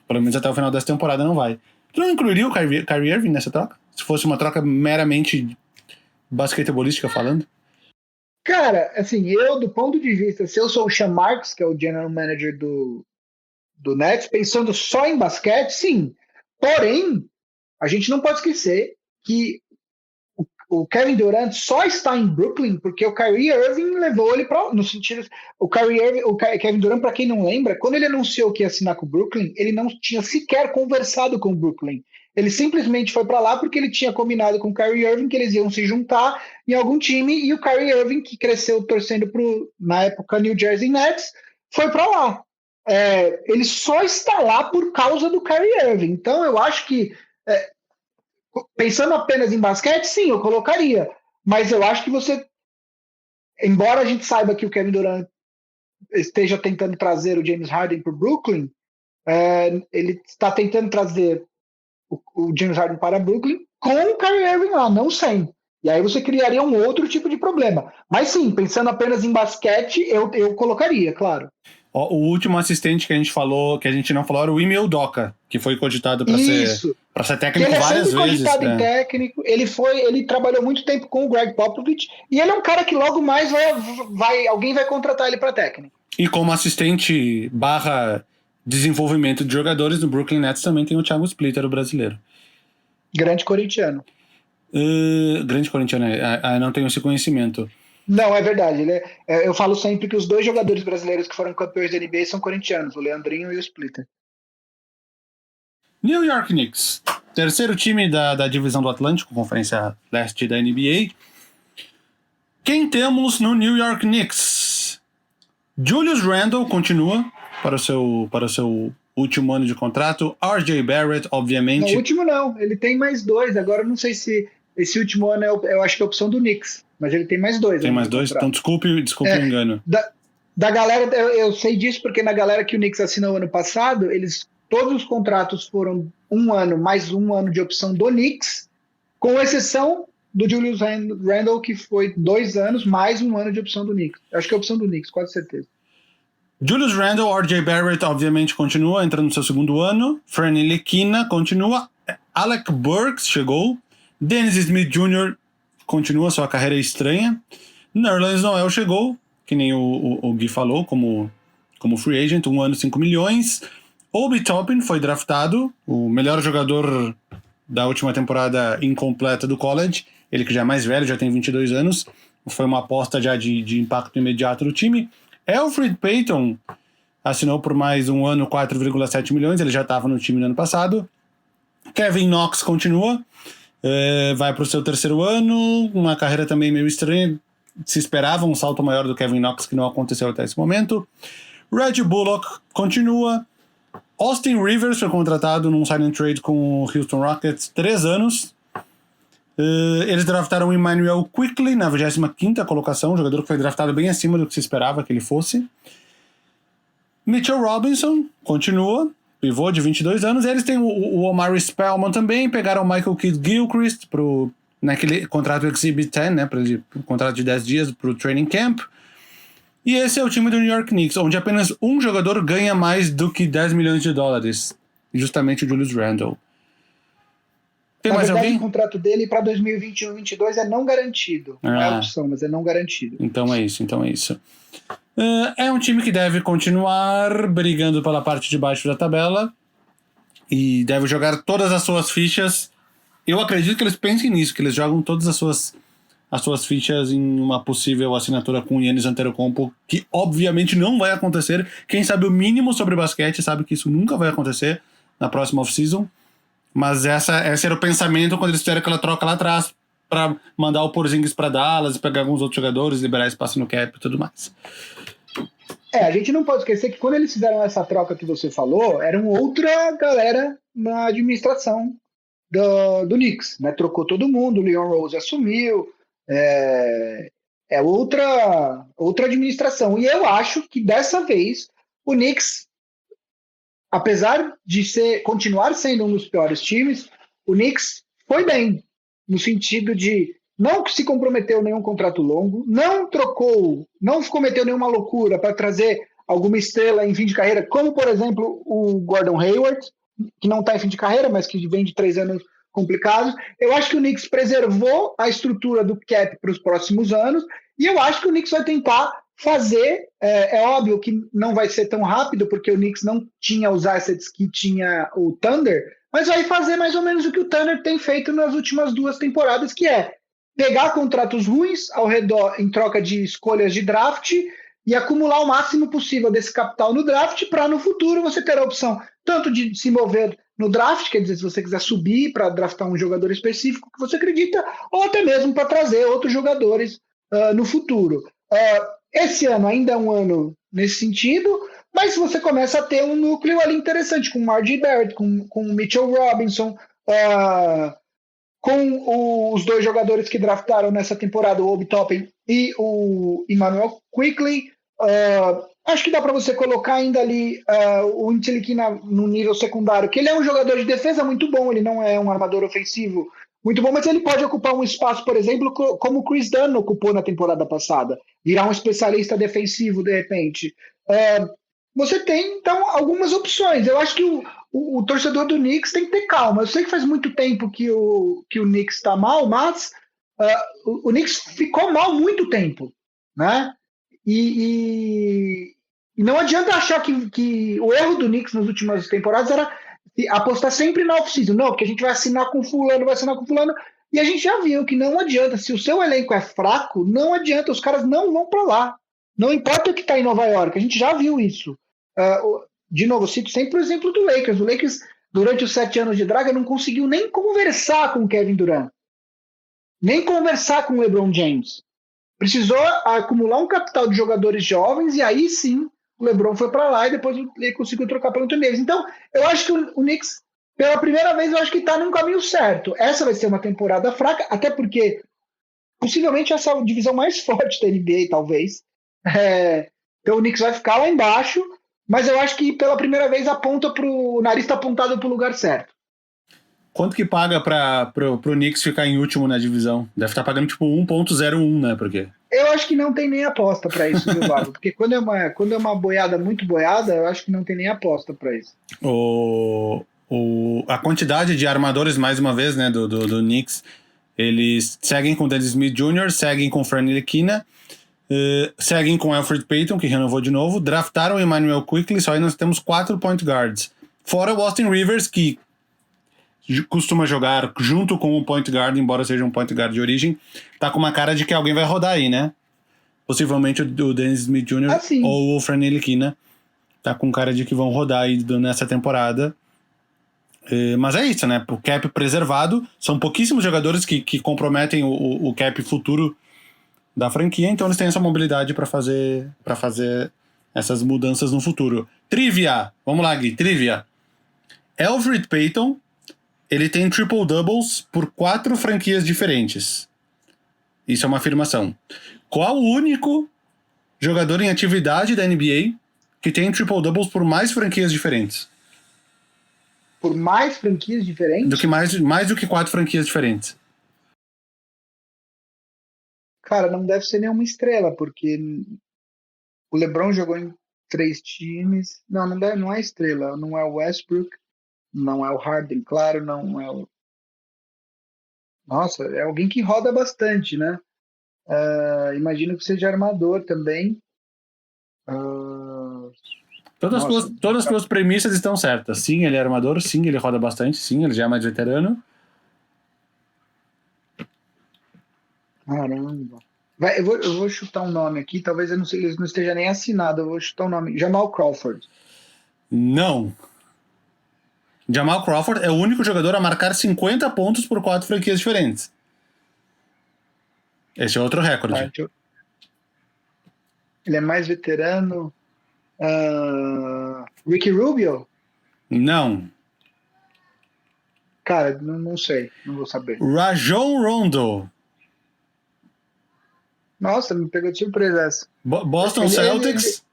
Pelo menos até o final dessa temporada não vai. Tu não incluiria o Kyrie Irving nessa troca? Se fosse uma troca meramente basquetebolística falando? Cara, assim, do ponto de vista, se eu sou o Sean Marks, que é o general manager do Nets, pensando só em basquete, sim. Porém, a gente não pode esquecer que o Kevin Durant só está em Brooklyn porque o Kyrie Irving levou ele para, no sentido, o Kevin Durant, para quem não lembra, quando ele anunciou que ia assinar com o Brooklyn, ele não tinha sequer conversado com o Brooklyn. Ele simplesmente foi para lá porque ele tinha combinado com o Kyrie Irving que eles iam se juntar em algum time, e o Kyrie Irving, que cresceu torcendo na época, New Jersey Nets, foi para lá. Ele só está lá por causa do Kyrie Irving. Então eu acho que pensando apenas em basquete, sim, eu colocaria. Mas eu acho que embora a gente saiba que o Kevin Durant esteja tentando trazer o James Harden para o Brooklyn, ele está tentando trazer o James Harden para Brooklyn com o Kyrie Irving lá, não sem. E aí você criaria um outro tipo de problema. Mas sim, pensando apenas em basquete, eu colocaria, claro. O último assistente que a gente não falou, era o Ime Udoka, que foi cogitado para ser técnico várias vezes. Ele é sempre cogitado em técnico. Ele trabalhou muito tempo com o Greg Popovich, e ele é um cara que logo mais alguém vai contratar ele para técnico. E como assistente desenvolvimento de jogadores. No Brooklyn Nets também tem o Thiago Splitter, o brasileiro. Grande corintiano. Grande corintiano, não tenho esse conhecimento. Não, é verdade. Eu falo sempre que os 2 jogadores brasileiros que foram campeões da NBA são corintianos, o Leandrinho e o Splitter. New York Knicks, terceiro time da divisão do Atlântico, Conferência Leste da NBA. Quem temos no New York Knicks? Julius Randle continua para o seu último ano de contrato. RJ Barrett, obviamente. No último não, ele tem mais 2. Agora eu não sei se esse último ano eu acho que é a opção do Knicks, mas ele tem mais 2. Tem mais 2? Então desculpe o engano. Da galera, eu sei disso porque na galera que o Knicks assinou ano passado, todos os contratos foram 1 ano mais 1 ano de opção do Knicks, com exceção do Julius Randle, que foi 2 anos mais 1 ano de opção do Knicks. Acho que é a opção do Knicks, quase certeza. Julius Randle, RJ Barrett, obviamente, continua entrando no seu 2º ano. Franny Ntilikina continua. Alec Burks chegou. Dennis Smith Jr. continua sua carreira estranha. Nerlens Noel chegou, que nem o Gui falou, como free agent, 1 ano, 5 milhões. Obi Toppin foi draftado, o melhor jogador da última temporada incompleta do college. Ele que já é mais velho, já tem 22 anos. Foi uma aposta já de impacto imediato do time. Elfrid Payton assinou por mais 1 ano, 4,7 milhões. Ele já estava no time no ano passado. Kevin Knox continua. Vai para o seu 3º ano. Uma carreira também meio estranha. Se esperava um salto maior do Kevin Knox, que não aconteceu até esse momento. Reggie Bullock continua. Austin Rivers foi contratado num sign and trade com o Houston Rockets, 3 anos. Eles draftaram o Emmanuel Quickley na 25ª colocação, um jogador que foi draftado bem acima do que se esperava que ele fosse. Mitchell Robinson continua, pivô de 22 anos. Eles têm o Omari Spellman também, pegaram o Michael Kidd-Gilchrist naquele contrato Exhibit 10, né, um contrato de 10 dias para o training camp. E esse é o time do New York Knicks, onde apenas um jogador ganha mais do que 10 milhões de dólares, justamente o Julius Randle. Tem mais alguém? O contrato dele para 2021-22 é não garantido. Não é opção, mas é não garantido. Então é isso. É um time que deve continuar brigando pela parte de baixo da tabela e deve jogar todas as suas fichas. Eu acredito que eles pensem nisso, que eles jogam todas as suas fichas em uma possível assinatura com o Giannis Antetokounmpo, que obviamente não vai acontecer. Quem sabe o mínimo sobre basquete sabe que isso nunca vai acontecer na próxima off-season. Mas esse era o pensamento quando eles fizeram aquela troca lá atrás para mandar o Porzingis para Dallas, pegar alguns outros jogadores, liberar espaço no cap e tudo mais. A gente não pode esquecer que quando eles fizeram essa troca que você falou, era uma outra galera na administração do Knicks, né? Trocou todo mundo, o Leon Rose assumiu, outra administração. E eu acho que dessa vez o Knicks, apesar de continuar sendo um dos piores times, o Knicks foi bem, no sentido de não se comprometeu nenhum contrato longo, não cometeu nenhuma loucura para trazer alguma estrela em fim de carreira, como, por exemplo, o Gordon Hayward, que não está em fim de carreira, mas que vem de 3 anos complicados. Eu acho que o Knicks preservou a estrutura do cap para os próximos anos, e eu acho que o Knicks vai tentar fazer, é óbvio que não vai ser tão rápido, porque o Knicks não tinha os assets que tinha o Thunder, mas vai fazer mais ou menos o que o Thunder tem feito nas últimas 2 temporadas, que é pegar contratos ruins ao redor em troca de escolhas de draft e acumular o máximo possível desse capital no draft para no futuro você ter a opção tanto de se mover no draft, quer dizer, se você quiser subir para draftar um jogador específico que você acredita, ou até mesmo para trazer outros jogadores no futuro. Esse ano ainda é um ano nesse sentido, mas você começa a ter um núcleo ali interessante, com o R.J. Barrett, com o Mitchell Robinson, com os 2 jogadores que draftaram nessa temporada, o Obi Toppin e o Emmanuel Quickley. Acho que dá para você colocar ainda ali o Ntilikina no nível secundário, que ele é um jogador de defesa muito bom, ele não é um armador ofensivo muito bom, mas ele pode ocupar um espaço, por exemplo, como o Chris Dunn ocupou na temporada passada, virar um especialista defensivo de repente. Você tem, então, algumas opções. Eu acho que o torcedor do Knicks tem que ter calma. Eu sei que faz muito tempo que o Knicks está mal, mas o Knicks ficou mal muito tempo, né? E E não adianta achar que o erro do Knicks nas últimas temporadas era apostar sempre na off-season. Não, porque a gente vai assinar com fulano, e a gente já viu que não adianta. Se o seu elenco é fraco, não adianta, os caras não vão para lá. Não importa o que está em Nova York, a gente já viu isso. De novo, eu cito sempre o exemplo do Lakers. O Lakers, durante os 7 anos de draga, não conseguiu nem conversar com o Kevin Durant. Nem conversar com o LeBron James. Precisou acumular um capital de jogadores jovens e aí sim o LeBron foi para lá e depois ele conseguiu trocar pelo Anthony Davis. Então, eu acho que o Knicks, pela primeira vez, eu acho que está num caminho certo. Essa vai ser uma temporada fraca, até porque possivelmente essa é a divisão mais forte da NBA, talvez. Então o Knicks vai ficar lá embaixo, mas eu acho que pela primeira vez o nariz está apontado para o lugar certo. Quanto que paga pro Knicks ficar em último na divisão? Deve estar pagando tipo 1,01, né? Porque... Eu acho que não tem nem aposta para isso, viu, Vago? Porque quando é uma boiada muito boiada, eu acho que não tem nem aposta para isso. A quantidade de armadores, mais uma vez, né, do Knicks, eles seguem com Dennis Smith Jr., seguem com Fran Ntilikina, seguem com Elfrid Payton, que renovou de novo, draftaram o Emmanuel Quickley, só aí nós temos 4 point guards. Fora o Austin Rivers, que costuma jogar junto com o point guard, embora seja um point guard de origem, tá com uma cara de que alguém vai rodar aí, né? Possivelmente o Dennis Smith Jr. Ou o Fran Ntilikina tá com cara de que vão rodar aí nessa temporada. Mas é isso, né? O cap preservado, são pouquíssimos jogadores que comprometem o cap futuro da franquia, então eles têm essa mobilidade para fazer essas mudanças no futuro. Trivia! Vamos lá, Gui, trivia. Elfrid Payton, ele tem triple-doubles por 4 franquias diferentes. Isso é uma afirmação. Qual o único jogador em atividade da NBA que tem triple-doubles por mais franquias diferentes? Por mais franquias diferentes? Mais do que 4 franquias diferentes. Cara, não deve ser nenhuma estrela, porque o LeBron jogou em 3 times. Não é estrela. Não é o Westbrook, não é o Harden, claro, não é o... Nossa, é alguém que roda bastante, né? Imagino que seja armador também. Todas as suas premissas estão certas. Sim, ele é armador. Sim, ele roda bastante. Sim, ele já é mais veterano. Caramba. Eu vou chutar um nome aqui. Talvez ele não esteja nem assinado. Eu vou chutar um nome. Jamal Crawford. Não. Jamal Crawford é o único jogador a marcar 50 pontos por 4 franquias diferentes. Esse é outro recorde. Ele é mais veterano. Ricky Rubio? Não. Cara, não sei. Não vou saber. Rajon Rondo. Nossa, me pegou de surpresa essa.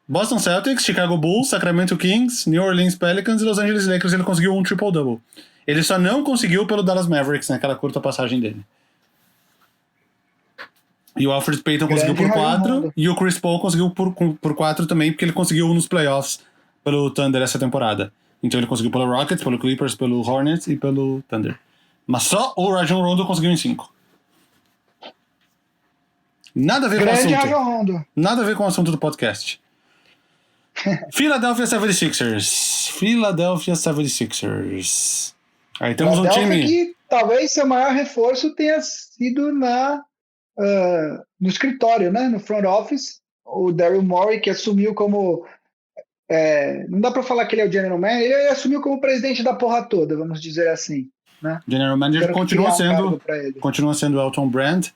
Boston Celtics, Chicago Bulls, Sacramento Kings, New Orleans Pelicans e Los Angeles Lakers. Ele conseguiu um triple-double. Ele só não conseguiu pelo Dallas Mavericks naquela curta passagem dele. E o Elfrid Payton conseguiu por 4 e o Chris Paul conseguiu por 4 também, porque ele conseguiu nos playoffs pelo Thunder essa temporada. Então ele conseguiu pelo Rockets, pelo Clippers, pelo Hornets e pelo Thunder. Mas só o Rajon Rondo conseguiu em 5. Nada a ver com o assunto. Nada a ver com o assunto do podcast. Philadelphia 76ers. Aí temos um time que talvez seu maior reforço tenha sido no escritório, né? No front office. O Daryl Morey, que assumiu como... não dá para falar que ele é o general manager, ele assumiu como presidente da porra toda, vamos dizer assim, né? General manager continua sendo Elton Brand. O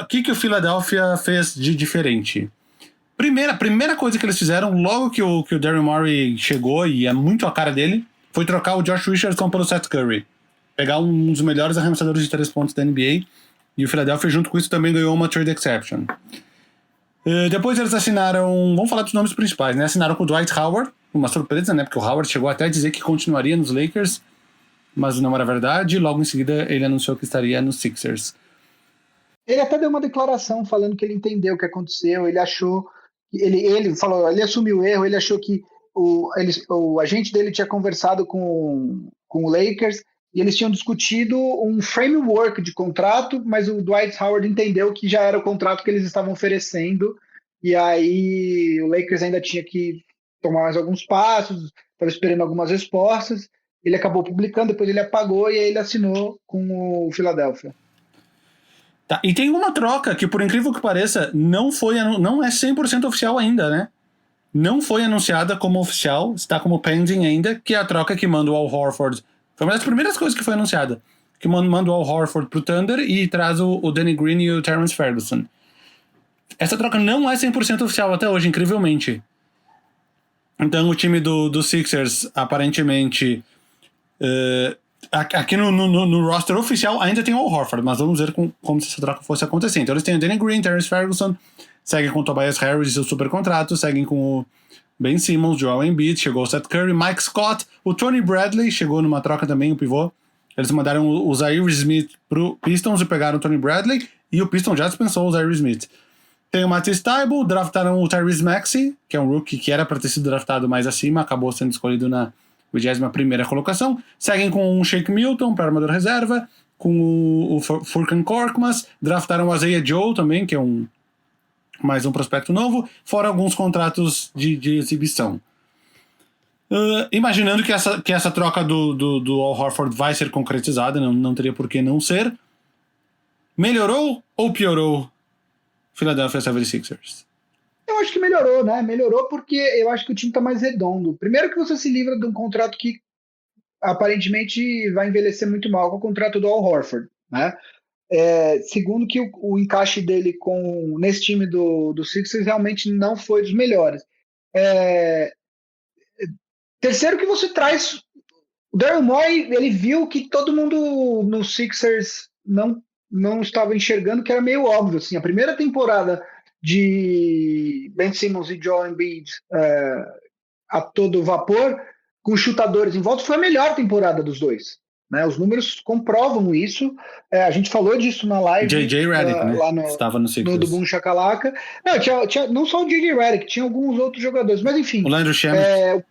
que o Philadelphia fez de diferente? Primeira coisa que eles fizeram, logo que o Daryl Morey chegou, e é muito a cara dele, foi trocar o Josh Richardson pelo Seth Curry. Pegar um dos melhores arremessadores de 3 pontos da NBA, e o Philadelphia, junto com isso, também ganhou uma trade exception. Depois eles assinaram... Vamos falar dos nomes principais, né? Assinaram com o Dwight Howard, uma surpresa, né? Porque o Howard chegou até a dizer que continuaria nos Lakers, mas não era verdade. Logo em seguida, ele anunciou que estaria nos Sixers. Ele até deu uma declaração falando que ele entendeu o que aconteceu, ele achou... Ele falou, ele assumiu o erro, ele achou que o agente dele tinha conversado com o Lakers e eles tinham discutido um framework de contrato, mas o Dwight Howard entendeu que já era o contrato que eles estavam oferecendo e aí o Lakers ainda tinha que tomar mais alguns passos, estava esperando algumas respostas, ele acabou publicando, depois ele apagou e aí ele assinou com o Philadelphia. Tá, e tem uma troca que, por incrível que pareça, não é 100% oficial ainda, né? Não foi anunciada como oficial, está como pending ainda, que é a troca que manda o Al Horford. Foi uma das primeiras coisas que foi anunciada. Que manda o Al Horford pro Thunder e traz o Danny Green e o Terrence Ferguson. Essa troca não é 100% oficial até hoje, incrivelmente. Então o time do Sixers, aparentemente... aqui no roster oficial ainda tem o Al Horford, mas vamos ver como se essa troca fosse acontecer. Então eles têm o Danny Green, Terrence Ferguson, seguem com o Tobias Harris e seu super contrato, seguem com o Ben Simmons, Joel Embiid, chegou o Seth Curry, Mike Scott, o Tony Bradley chegou numa troca também, o pivô. Eles mandaram o Zaire Smith pro Pistons e pegaram o Tony Bradley, e o Pistons já dispensou o Zaire Smith. Tem o Matisse Thybulle, draftaram o Tyrese Maxey, que é um rookie que era para ter sido draftado mais acima, acabou sendo escolhido na 21ª colocação. Seguem com o Shake Milton para armador reserva, com o Furkan Korkmaz, draftaram o Isaiah Joe também, que é mais um prospecto novo, fora alguns contratos de exibição. Imaginando que essa troca do Al Horford vai ser concretizada, não teria por que não ser. Melhorou ou piorou Philadelphia 76ers? Eu acho que melhorou, né? Melhorou porque eu acho que o time está mais redondo. Primeiro que você se livra de um contrato que aparentemente vai envelhecer muito mal, com o contrato do Al Horford, né? Segundo que o encaixe dele nesse time do Sixers realmente não foi dos melhores. Terceiro que você traz... O Daryl Morey, ele viu que todo mundo no Sixers não estava enxergando, que era meio óbvio. Assim, a primeira temporada de Ben Simmons e Joel Embiid a todo vapor, com chutadores em volta, foi a melhor temporada dos dois. Né? Os números comprovam isso. A gente falou disso na live. J.J. Redick, né? Lá estava no Sixers. Do Boom Shakalaka. Não, tinha não só o J.J. Redick, tinha alguns outros jogadores. Mas enfim, o Landry Shamet.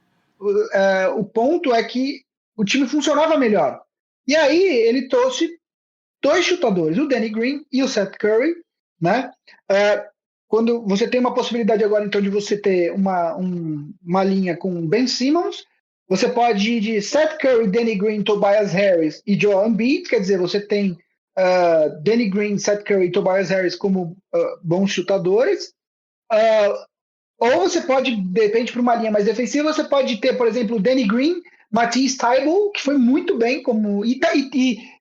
O ponto é que o time funcionava melhor. E aí ele trouxe 2 chutadores, o Danny Green e o Seth Curry, né? Quando você tem uma possibilidade agora, então, de você ter uma linha com Ben Simmons, você pode ir de Seth Curry, Danny Green, Tobias Harris e Joel Embiid, quer dizer, você tem Danny Green, Seth Curry e Tobias Harris como bons chutadores, ou você pode, de repente, para uma linha mais defensiva, você pode ter, por exemplo, o Danny Green, Matisse Thybulle, que foi muito bem,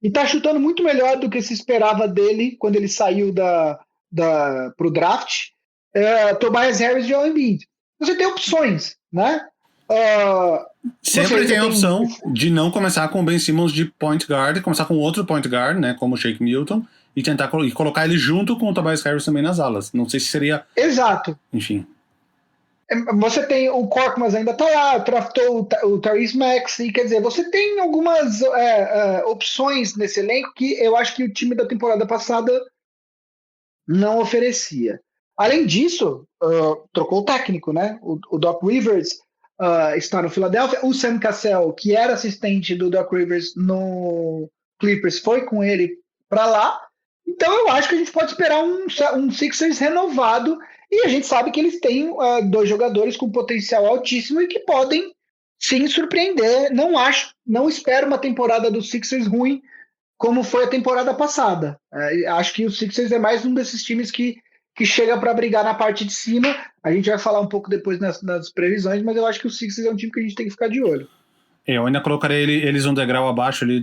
e tá chutando muito melhor do que se esperava dele quando ele saiu pro draft, Tobias Harris e Joel Embiid. Você tem opções, né? Sempre tem a opção de não começar com o Ben Simmons de point guard, começar com outro point guard, né, como o Shake Milton, e tentar colocar ele junto com o Tobias Harris também nas alas. Não sei se seria... Exato. Enfim. Você tem o Korkmaz ainda tá lá, draftou o Tyrese Maxey, quer dizer, você tem algumas opções nesse elenco que eu acho que o time da temporada passada não oferecia. Além disso, trocou o técnico, né? O Doc Rivers está no Philadelphia, o Sam Cassell, que era assistente do Doc Rivers no Clippers, foi com ele para lá. Então eu acho que a gente pode esperar um Sixers renovado. E a gente sabe que eles têm 2 jogadores com potencial altíssimo e que podem sim surpreender. Não espero uma temporada do Sixers ruim como foi a temporada passada. Acho que o Sixers é mais um desses times que chega para brigar na parte de cima. A gente vai falar um pouco depois nas previsões, mas eu acho que o Sixers é um time que a gente tem que ficar de olho. Eu ainda colocaria eles um degrau abaixo ali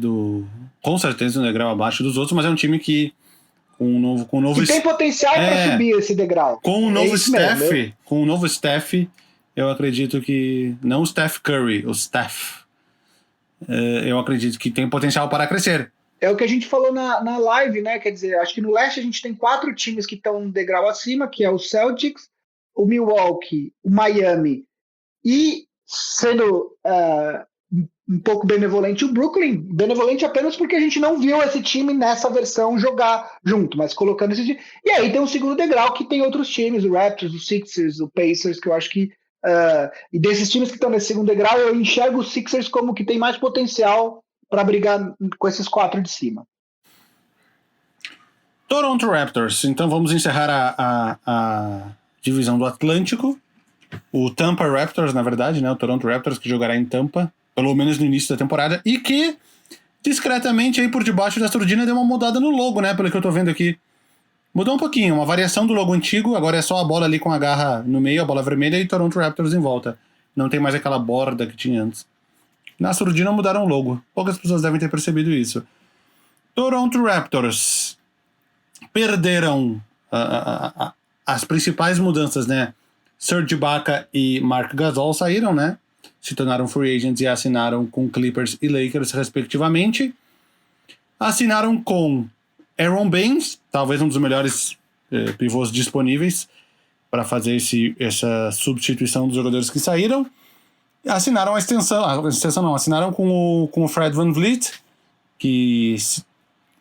com certeza um degrau abaixo dos outros, mas é um time que com um novo que tem potencial para subir esse degrau. Com o novo staff, eu acredito que... Não o Steph Curry, o staff. Eu acredito que tem potencial para crescer. É o que a gente falou na live, né? Quer dizer, acho que no leste a gente tem 4 times que estão um degrau acima, que é o Celtics, o Milwaukee, o Miami e, sendo um pouco benevolente, o Brooklyn. Benevolente apenas porque a gente não viu esse time nessa versão jogar junto, mas colocando esse time. E aí tem um segundo degrau que tem outros times, o Raptors, o Sixers, o Pacers, que eu acho que... e desses times que estão nesse segundo degrau, eu enxergo o Sixers como que tem mais potencial para brigar com esses 4 de cima. Toronto Raptors. Então vamos encerrar divisão do Atlântico. O Tampa Raptors, na verdade, né? O Toronto Raptors, que jogará em Tampa, pelo menos no início da temporada, e que, discretamente, aí por debaixo da surdina, deu uma mudada no logo, né? Pelo que eu tô vendo aqui. Mudou um pouquinho, uma variação do logo antigo, agora é só a bola ali com a garra no meio, a bola vermelha, e Toronto Raptors em volta. Não tem mais aquela borda que tinha antes. Na surdina mudaram o logo. Poucas pessoas devem ter percebido isso. Toronto Raptors perderam as principais mudanças, né? Serge Ibaka e Marc Gasol saíram, né? Se tornaram free agents e assinaram com Clippers e Lakers, respectivamente. Assinaram com Aaron Baines, talvez um dos melhores pivôs disponíveis para fazer essa substituição dos jogadores que saíram. Assinaram assinaram com o Fred VanVleet, que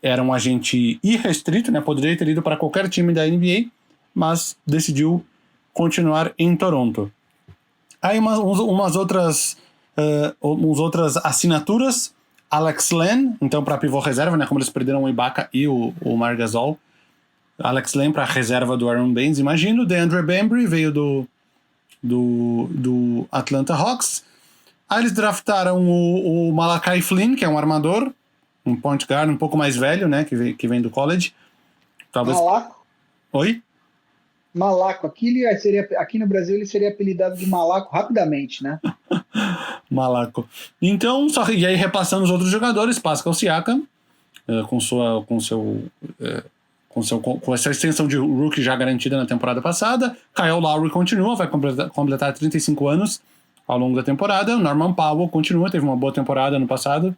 era um agente irrestrito, né? Poderia ter ido para qualquer time da NBA, mas decidiu continuar em Toronto. Aí umas outras assinaturas. Alex Len, então para pivô reserva, né? Como eles perderam o Ibaka e o Marc Gasol. Alex Len para reserva do Aaron Baines, imagino. DeAndre Bembry veio do Atlanta Hawks. Aí eles draftaram o Malachi Flynn, que é um armador, um point guard um pouco mais velho, né? Que vem do college. Talvez... Malaco? Oi? Malaco. Aqui no Brasil ele seria apelidado de Malaco rapidamente, né? Malaco. Então, e aí repassando os outros jogadores, Pascal Siakam, com essa extensão de rookie já garantida na temporada passada. Kyle Lowry continua, vai completar 35 anos ao longo da temporada. Norman Powell continua, teve uma boa temporada ano passado,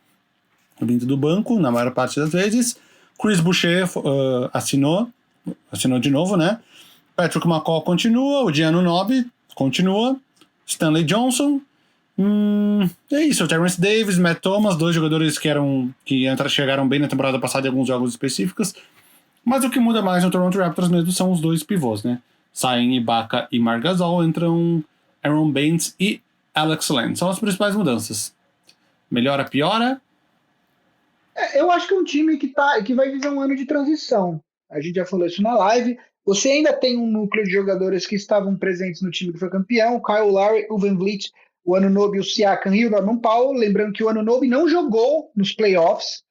vindo do banco, na maior parte das vezes. Chris Boucher assinou de novo, né? Patrick McCaw continua, o Gianno Nobby continua, Stanley Johnson. É isso, o Terrence Davis, Matt Thomas, dois jogadores que chegaram bem na temporada passada em alguns jogos específicos. Mas o que muda mais no Toronto Raptors mesmo são os dois pivôs, né? Saem Ibaka e Marc Gasol, entram Aaron Baines e Alex Len. São as principais mudanças. Melhora, piora? Eu acho que é um time que vai viver um ano de transição. A gente já falou isso na live. Você ainda tem um núcleo de jogadores que estavam presentes no time que foi campeão, o Kyle Lowry, o VanVleet, o Anunoby, o Siakam e o Norman Powell. Lembrando que o Anunoby não jogou nos playoffs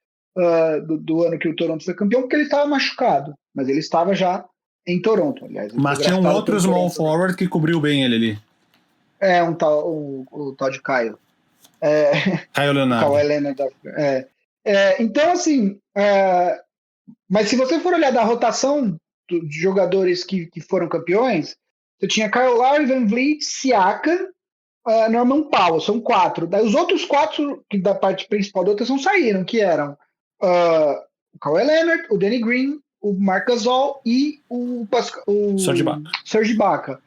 do ano que o Toronto foi campeão, porque ele estava machucado, mas ele estava já em Toronto, aliás. Mas tinha um outro small forward que cobriu bem ele ali. O tal de Kyle. Kyle Leonard. Kyle Leonard. Então, assim, mas se você for olhar da rotação de jogadores que foram campeões, você tinha Kyle Lowry, VanVleet, Siakam, Norman Powell, são 4. Daí os outros 4 que da parte principal da rotação saíram, que eram o Kawhi Leonard, o Danny Green, o Marc Gasol e o Serge Ibaka.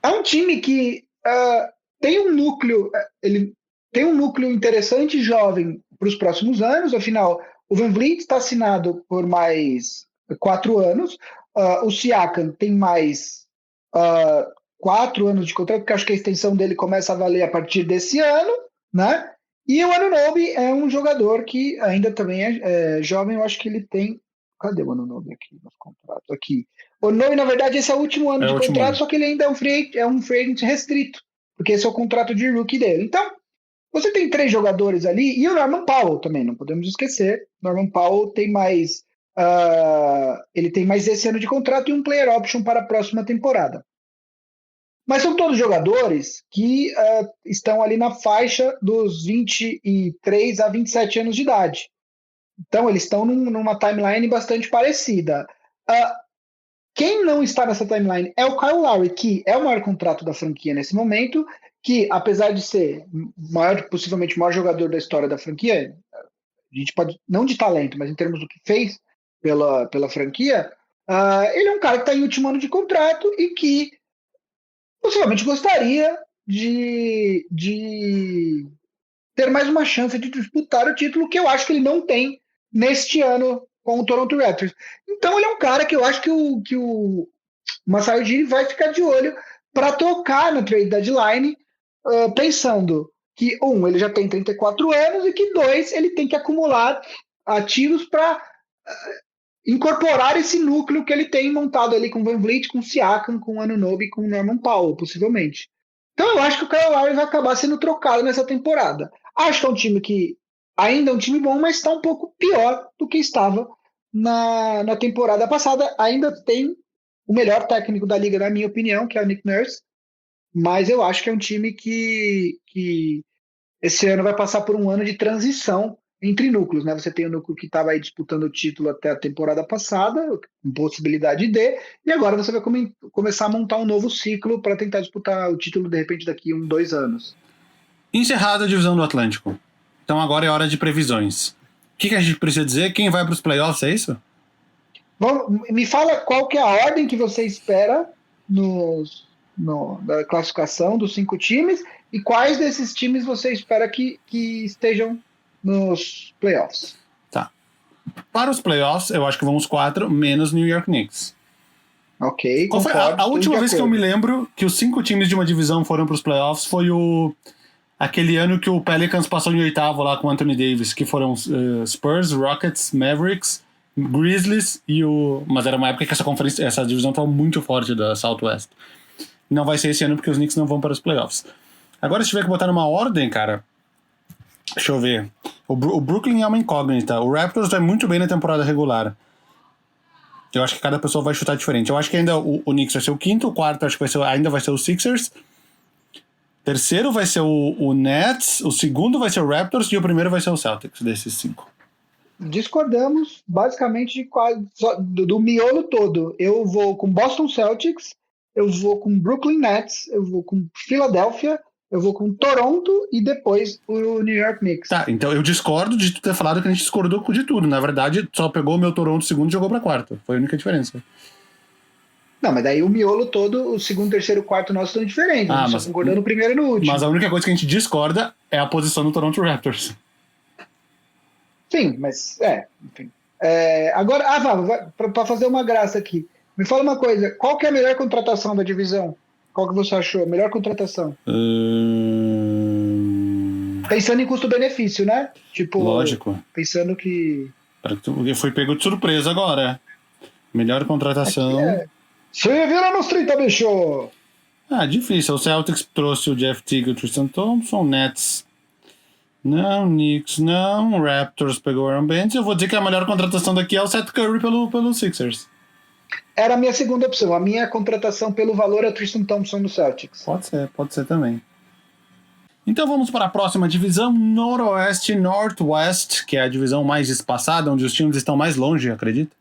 É um time que tem um núcleo, ele tem um núcleo interessante e jovem para os próximos anos. Afinal, o VanVleet está assinado por mais 4 anos. O Siakam tem mais 4 anos de contrato, porque acho que a extensão dele começa a valer a partir desse ano, né? E o Anunoby é um jogador que ainda também é jovem. Eu acho que ele tem... Cadê o Anunoby aqui nos contratos? Aqui. O Anunoby, na verdade, esse é o último ano de contrato, só que ele ainda é um free agent restrito, porque esse é o contrato de rookie dele. Então, você tem 3 jogadores ali, e o Norman Powell também, não podemos esquecer. Norman Powell tem mais... ele tem mais esse ano de contrato e um player option para a próxima temporada. Mas são todos jogadores que estão ali na faixa dos 23 a 27 anos de idade. Então, eles estão numa timeline bastante parecida. Quem não está nessa timeline é o Kyle Lowry, que é o maior contrato da franquia nesse momento, que, apesar de ser possivelmente o maior jogador da história da franquia, a gente pode, não de talento, mas em termos do que fez pela franquia, ele é um cara que está em último ano de contrato e que possivelmente gostaria de ter mais uma chance de disputar o título, que eu acho que ele não tem neste ano com o Toronto Raptors. Então ele é um cara que eu acho que o Masai Ujiri vai ficar de olho para tocar na trade deadline, pensando que, ele já tem 34 anos e que, 2, ele tem que acumular ativos para incorporar esse núcleo que ele tem montado ali com o Van Vliet, com o Siakam, com o Anunoby e com o Norman Powell, possivelmente. Então eu acho que o Kyle Lowry vai acabar sendo trocado nessa temporada. Acho que é um time que ainda é um time bom, mas está um pouco pior do que estava na temporada passada. Ainda tem o melhor técnico da liga, na minha opinião, que é o Nick Nurse, mas eu acho que é um time que esse ano vai passar por um ano de transição entre núcleos, né? Você tem o núcleo que estava aí disputando o título até a temporada passada, com possibilidade de, e agora você vai começar a montar um novo ciclo para tentar disputar o título, de repente, daqui 2 anos. Encerrada a divisão do Atlântico. Então agora é hora de previsões. O que a gente precisa dizer? Quem vai para os playoffs, é isso? Me fala qual que é a ordem que você espera da classificação dos 5 times e quais desses times você espera que estejam nos playoffs. Tá. Para os playoffs, eu acho que vamos 4, menos New York Knicks. Ok, qual foi a última vez que eu me lembro que os 5 times de uma divisão foram para os playoffs foi aquele ano que o Pelicans passou em 8º lá com o Anthony Davis, que foram Spurs, Rockets, Mavericks, Grizzlies mas era uma época que essa divisão estava muito forte da Southwest. Não vai ser esse ano porque os Knicks não vão para os playoffs. Agora, se tiver que botar numa ordem, cara, deixa eu ver. O Brooklyn é uma incógnita. O Raptors vai muito bem na temporada regular. Eu acho que cada pessoa vai chutar diferente. Eu acho que ainda o Knicks vai ser o 5º, o 4º acho que ainda vai ser o Sixers. Terceiro vai ser o Nets, o 2º vai ser o Raptors e o 1º vai ser o Celtics, desses 5. Discordamos basicamente do miolo todo. Eu vou com Boston Celtics, eu vou com Brooklyn Nets, eu vou com Philadelphia, eu vou com Toronto e depois o New York Knicks. Tá, então eu discordo de tu ter falado que a gente discordou de tudo. Na verdade, só pegou o meu Toronto 2º e jogou pra 4º. Foi a única diferença. Não, mas daí o miolo todo, o 2º, 3º, 4º nosso estão diferentes. A gente só concordando no primeiro e no último. Mas a única coisa que a gente discorda é a posição do Toronto Raptors. Sim, mas enfim. Agora, para fazer uma graça aqui, me fala uma coisa, qual que é a melhor contratação da divisão? Qual que você achou? Melhor contratação? Pensando em custo-benefício, né? Tipo, lógico. Pensando que... Porque foi pego de surpresa agora. Melhor contratação... Se vira nos 30, bicho! Difícil. O Celtics trouxe o Jeff Teague e o Tristan Thompson, Nets... Não, Knicks não, Raptors pegou o Aaron Baines. Eu vou dizer que a melhor contratação daqui é o Seth Curry pelo Sixers. Era a minha segunda opção. A minha contratação pelo valor é o Tristan Thompson no Celtics. Pode ser também. Então vamos para a próxima divisão, Noroeste Northwest, que é a divisão mais espaçada, onde os times estão mais longe, acredito,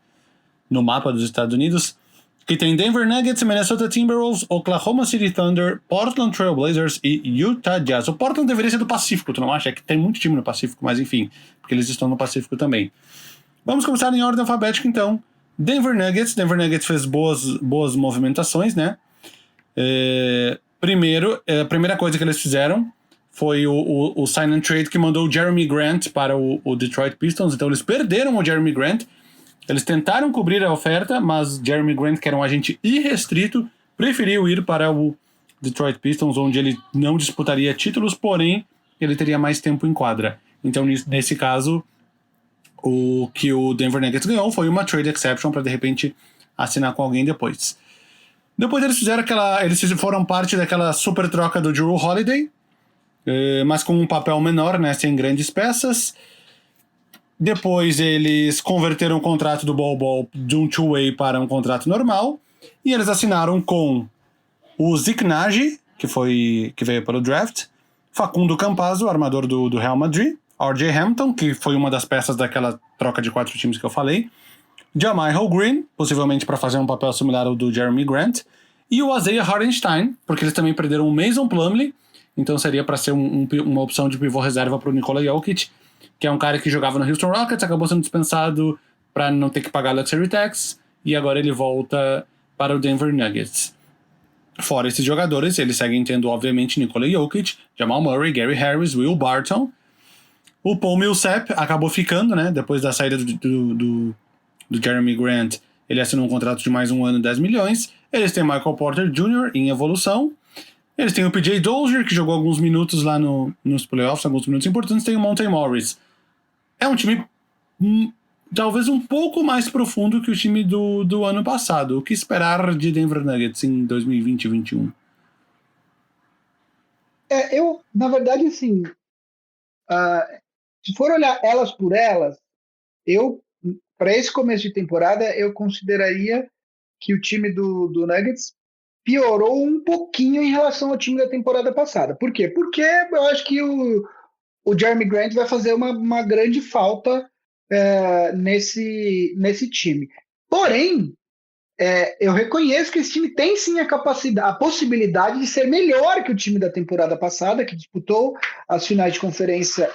no mapa dos Estados Unidos, que tem Denver Nuggets, Minnesota Timberwolves, Oklahoma City Thunder, Portland Trail Blazers e Utah Jazz. O Portland deveria ser do Pacífico, tu não acha? É que tem muito time no Pacífico, mas enfim, porque eles estão no Pacífico também. Vamos começar em ordem alfabética, então. Denver Nuggets fez boas movimentações, né? Primeiro, a primeira coisa que eles fizeram foi o sign and trade que mandou o Jeremy Grant para o Detroit Pistons. Então eles perderam o Jeremy Grant. Eles tentaram cobrir a oferta, mas Jeremy Grant, que era um agente irrestrito, preferiu ir para o Detroit Pistons, onde ele não disputaria títulos, porém ele teria mais tempo em quadra. Então, nesse caso, o que o Denver Nuggets ganhou foi uma trade exception para, de repente, assinar com alguém depois. Depois eles foram parte daquela super troca do Jrue Holiday, mas com um papel menor, né, sem grandes peças. Depois eles converteram o contrato do Bol Bol de um two-way para um contrato normal. E eles assinaram com o Zeke Nnaji, que veio pelo draft, Facundo Campazzo, armador do Real Madrid, R.J. Hampton, que foi uma das peças daquela troca de 4 times que eu falei, Jamichael Green, possivelmente para fazer um papel similar ao do Jeremy Grant, e o Isaiah Hartenstein, porque eles também perderam o Mason Plumlee, então seria para ser uma opção de pivô reserva para o Nikola Jokic, que é um cara que jogava no Houston Rockets, acabou sendo dispensado para não ter que pagar luxury tax, e agora ele volta para o Denver Nuggets. Fora esses jogadores, eles seguem tendo, obviamente, Nikola Jokic, Jamal Murray, Gary Harris, Will Barton. O Paul Millsap acabou ficando, né? Depois da saída do Jeremy Grant, ele assinou um contrato de mais um ano, 10 milhões. Eles têm Michael Porter Jr. em evolução. Eles têm o PJ Dozier, que jogou alguns minutos lá nos playoffs, alguns minutos importantes. Tem o Monte Morris. É um time talvez um pouco mais profundo que o time do ano passado. O que esperar de Denver Nuggets em 2020 e 2021? Eu, na verdade, assim, se for olhar elas por elas, para esse começo de temporada, eu consideraria que o time do Nuggets piorou um pouquinho em relação ao time da temporada passada. Por quê? Porque eu acho que o Jeremy Grant vai fazer uma grande falta nesse time. Porém, eu reconheço que esse time tem sim a possibilidade de ser melhor que o time da temporada passada, que disputou as finais de conferência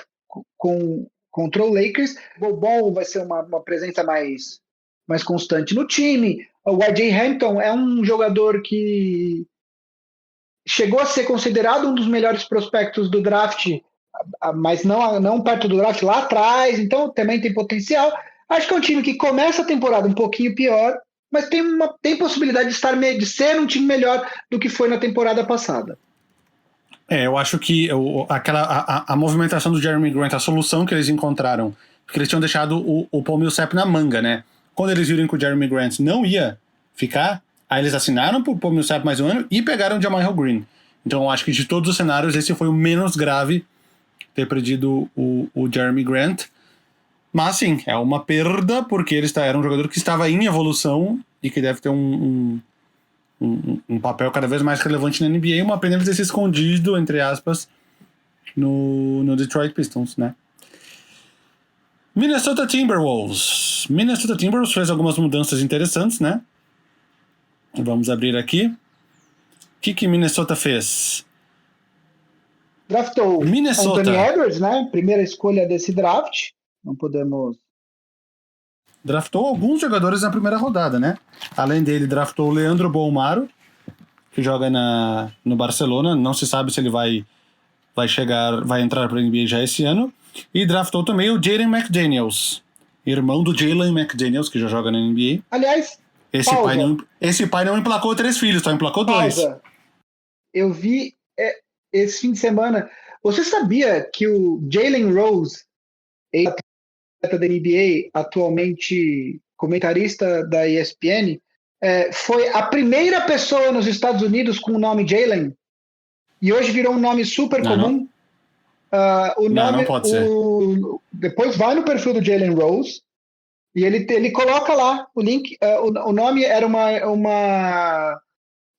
contra o Lakers. O Bol vai ser uma presença mais constante no time. O RJ Hampton é um jogador que chegou a ser considerado um dos melhores prospectos do draft, mas não perto do draft, lá atrás, então também tem potencial. Acho que é um time que começa a temporada um pouquinho pior, mas tem possibilidade de ser um time melhor do que foi na temporada passada. Eu acho que a movimentação do Jeremy Grant, a solução que eles encontraram, porque eles tinham deixado o Paul Millsap na manga, né? Quando eles viram que o Jeremy Grant não ia ficar, aí eles assinaram pro Paul Millsap mais um ano e pegaram o Jamal Green. Então eu acho que de todos os cenários, esse foi o menos grave, ter perdido o Jeremy Grant. Mas sim, é uma perda, porque ele era um jogador que estava em evolução e que deve ter um papel cada vez mais relevante na NBA. Uma pena ele ter se escondido, entre aspas, no Detroit Pistons, né? Minnesota Timberwolves. Minnesota Timberwolves fez algumas mudanças interessantes, né? Vamos abrir aqui. O que Minnesota fez? Draftou Anthony Edwards, né? Primeira escolha desse draft. Não podemos... Draftou alguns jogadores na primeira rodada, né? Além dele, draftou o Leandro Bolmaro, que joga no Barcelona. Não se sabe se ele vai entrar para a NBA já esse ano. E draftou também o Jaden McDaniels, irmão do Jalen McDaniels, que já joga na NBA. Aliás, esse pai não emplacou 3 filhos, só emplacou 2. Eu vi esse fim de semana. Você sabia que o Jalen Rose, ex-atleta da NBA, atualmente comentarista da ESPN, foi a primeira pessoa nos Estados Unidos com o nome Jalen, e hoje virou um nome super comum? Não pode ser. Depois vai no perfil do Jalen Rose e ele coloca lá o link. O nome era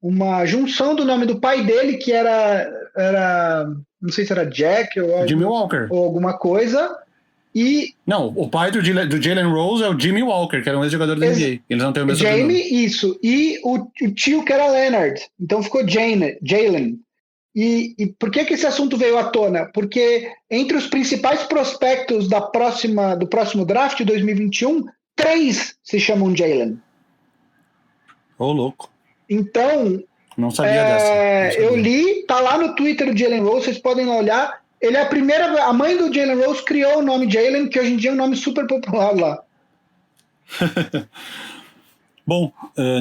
uma junção do nome do pai dele, que era não sei se era Jack ou Jimmy Walker ou alguma coisa. Não, o pai do Jalen Rose é o Jimmy Walker, que era um ex-jogador da NBA. Eles não têm o mesmo Jamie, isso. E o tio, que era Leonard. Então ficou Jalen. E por que esse assunto veio à tona? Porque entre os principais prospectos do próximo draft de 2021, 3 se chamam Jalen. Ô, louco. Então, não sabia dessa. Eu li, tá lá no Twitter do Jalen Rose, vocês podem lá olhar. Ele é a mãe do Jalen Rose criou o nome Jalen, que hoje em dia é um nome super popular lá. Bom,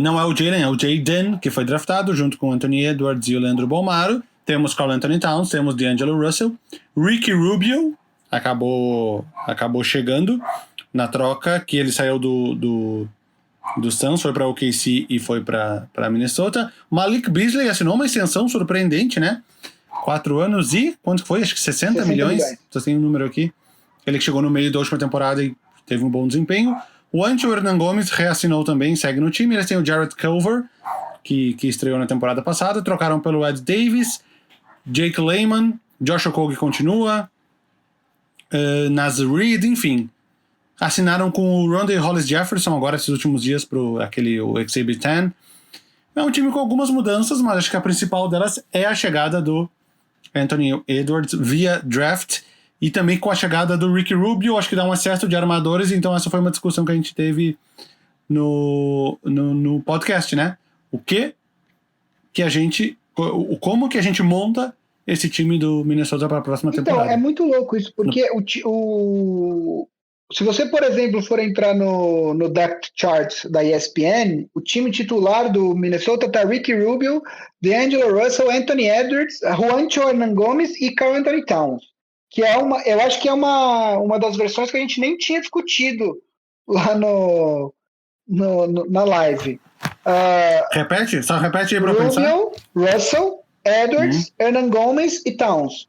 não é o Jalen, é o Jaden, que foi draftado junto com o Anthony Edwards e o Leandro Bolmaro. Temos Karl Anthony Towns, temos D'Angelo Russell. Ricky Rubio acabou chegando na troca, que ele saiu do Suns, foi para o OKC e foi para Minnesota. Malik Beasley assinou uma extensão surpreendente, né? 4 anos e... quanto foi? Acho que 60 milhões. Vocês têm um número aqui. Ele que chegou no meio da última temporada e teve um bom desempenho. O Antio Hernan Gomes reassinou também, segue no time. Eles têm o Jarrett Culver, que estreou na temporada passada. Trocaram pelo Ed Davis, Jake Layman, Josh Okogie continua, Naz Reid, enfim. Assinaram com o Rondé Hollis Jefferson agora esses últimos dias o Exhibit 10. É um time com algumas mudanças, mas acho que a principal delas é a chegada do Anthony Edwards via draft e também com a chegada do Ricky Rubio, acho que dá um excesso de armadores, então essa foi uma discussão que a gente teve no podcast, né? Como que a gente monta esse time do Minnesota para a próxima temporada. Então, é muito louco isso, porque se você, por exemplo, for entrar no depth chart da ESPN, o time titular do Minnesota tá Ricky Rubio, D'Angelo Russell, Anthony Edwards, Juancho Hernan Gomes e Karl Anthony Towns, que eu acho que é uma das versões que a gente nem tinha discutido lá na live. Só repete aí pra pensar. Rubio, Russell, Edwards, Hernan Gomes e Towns.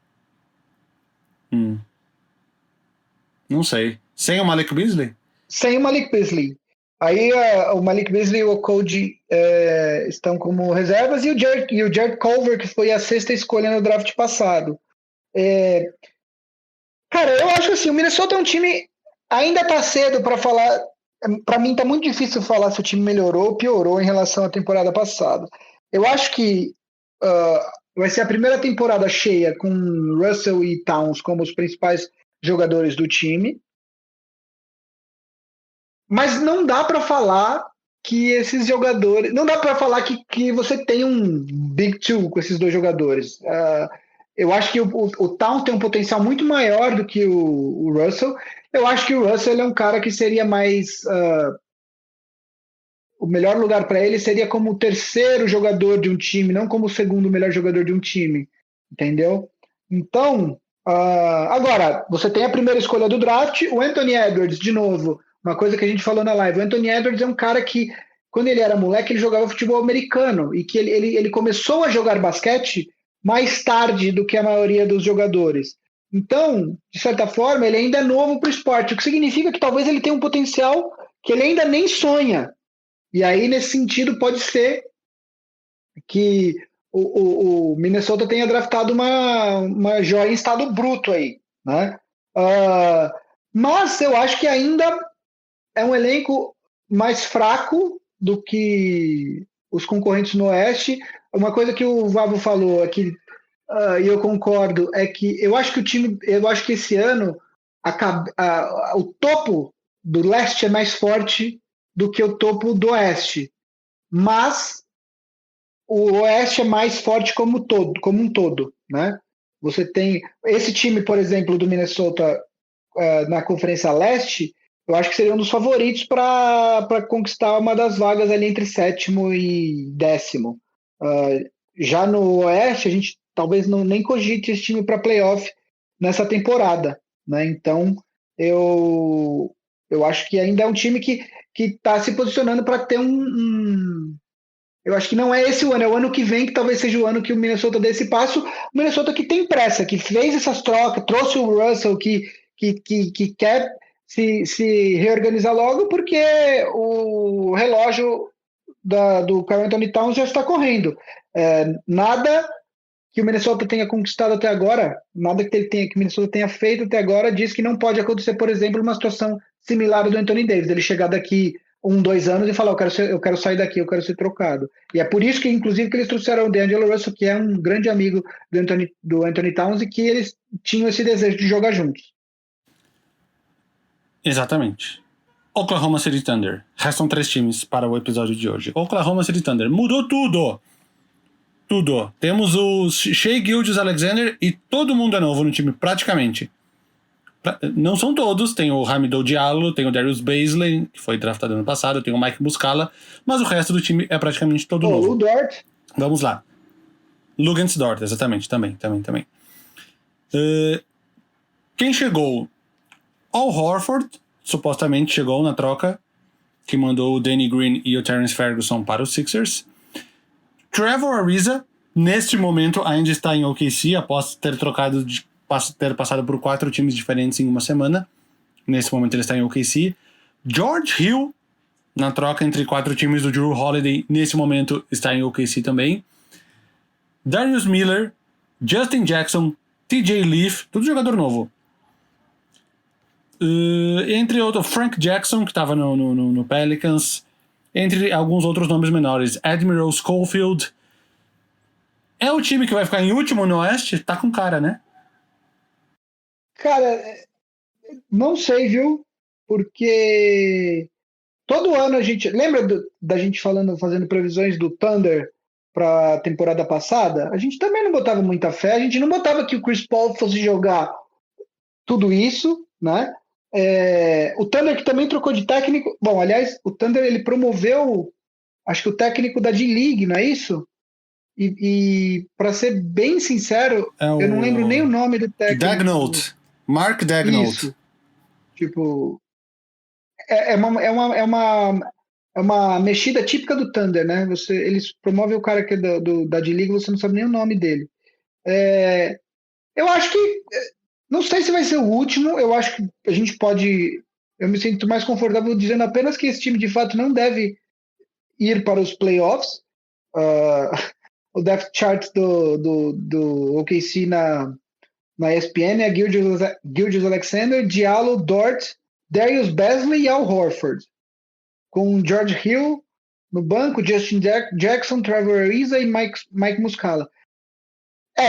Não sei. Sem o Malik Beasley? Sem o Malik Beasley. Aí o Malik Beasley e o Cody estão como reservas e o Jared Culver, que foi a 6ª escolha no draft passado. Cara, eu acho assim, o Minnesota é um time, ainda tá cedo para falar, para mim tá muito difícil falar se o time melhorou ou piorou em relação à temporada passada. Eu acho que vai ser a primeira temporada cheia com Russell e Towns como os principais jogadores do time. Mas não dá para falar que esses jogadores... Não dá para falar que você tem um Big Two com esses dois jogadores. Eu acho que o Towns tem um potencial muito maior do que o Russell. Eu acho que o Russell é um cara que seria mais... o melhor lugar para ele seria como o 3º jogador de um time, não como o 2º melhor jogador de um time. Entendeu? Então, agora, você tem a primeira escolha do draft, o Anthony Edwards, de novo... Uma coisa que a gente falou na live, o Anthony Edwards é um cara que, quando ele era moleque, ele jogava futebol americano e que ele começou a jogar basquete mais tarde do que a maioria dos jogadores. Então, de certa forma, ele ainda é novo para o esporte, o que significa que talvez ele tenha um potencial que ele ainda nem sonha. E aí, nesse sentido, pode ser que o Minnesota tenha draftado uma joia em estado bruto aí, né? Mas eu acho que ainda é um elenco mais fraco do que os concorrentes no Oeste. Uma coisa que o Vavo falou aqui, e eu concordo, é que eu acho que esse ano o topo do Leste é mais forte do que o topo do Oeste. Mas o Oeste é mais forte como um todo, né? Você tem esse time, por exemplo, do Minnesota na Conferência Leste. Eu acho que seria um dos favoritos para conquistar uma das vagas ali entre 7º e 10º. Já no Oeste, a gente talvez nem cogite esse time para playoff nessa temporada, né? Então, eu acho que ainda é um time que está se posicionando para ter eu acho que não é esse o ano, é o ano que vem que talvez seja o ano que o Minnesota dê esse passo. O Minnesota que tem pressa, que fez essas trocas, trouxe o Russell, que quer se reorganizar logo, porque o relógio do Karl Anthony Towns já está correndo. Nada que o Minnesota tenha conquistado até agora, nada que o Minnesota tenha feito até agora, diz que não pode acontecer, por exemplo, uma situação similar ao do Anthony Davis, ele chegar daqui 2 anos e falar, eu quero sair daqui, eu quero ser trocado. E é por isso que, inclusive, que eles trouxeram o D'Angelo Russell, que é um grande amigo do Anthony Towns, e que eles tinham esse desejo de jogar juntos. Exatamente. Oklahoma City Thunder. Restam 3 times para o episódio de hoje. Oklahoma City Thunder. Mudou tudo. Tudo. Temos o Shai Gilgeous-Alexander e todo mundo é novo no time, praticamente. Não são todos. Tem o Hamidou Diallo, tem o Darius Bazley, que foi draftado ano passado, tem o Mike Muscala, mas o resto do time é praticamente todo novo. O Dort. Vamos lá. Luguentz Dort, exatamente. Também. Quem chegou? Al Horford, supostamente chegou na troca, que mandou o Danny Green e o Terrence Ferguson para os Sixers. Trevor Ariza, neste momento, ainda está em OKC, após ter passado por 4 times diferentes em uma semana. Nesse momento ele está em OKC. George Hill, na troca entre 4 times do Jrue Holiday, nesse momento está em OKC também. Darius Miller, Justin Jackson, TJ Leaf, tudo jogador novo. Entre outros, Frank Jackson, que estava no Pelicans, entre alguns outros nomes menores. Admiral Schofield. É o time que vai ficar em último no Oeste? Tá com cara, né? Cara, não sei, viu? Porque todo ano a gente... Lembra da gente fazendo previsões do Thunder para a temporada passada? A gente também não botava muita fé. A gente não botava que o Chris Paul fosse jogar tudo isso, né? O Thunder que também trocou de técnico. Bom, aliás, o Thunder ele promoveu, acho que o técnico da D-League, não é isso? E para ser bem sincero, eu não lembro nem o nome do técnico. Daigneault. Mark Daigneault. Isso. Tipo, é uma mexida típica do Thunder, né? Eles promovem o cara que é da D-League, você não sabe nem o nome dele. Eu acho que, não sei se vai ser o último, eu acho que a gente pode, eu me sinto mais confortável dizendo apenas que esse time de fato não deve ir para os playoffs. O depth chart do OKC na ESPN é Gilgeous-Alexander, Diallo, Dort, Darius Bazley e Al Horford, com George Hill no banco, Justin Jackson, Trevor Ariza e Mike Muscala.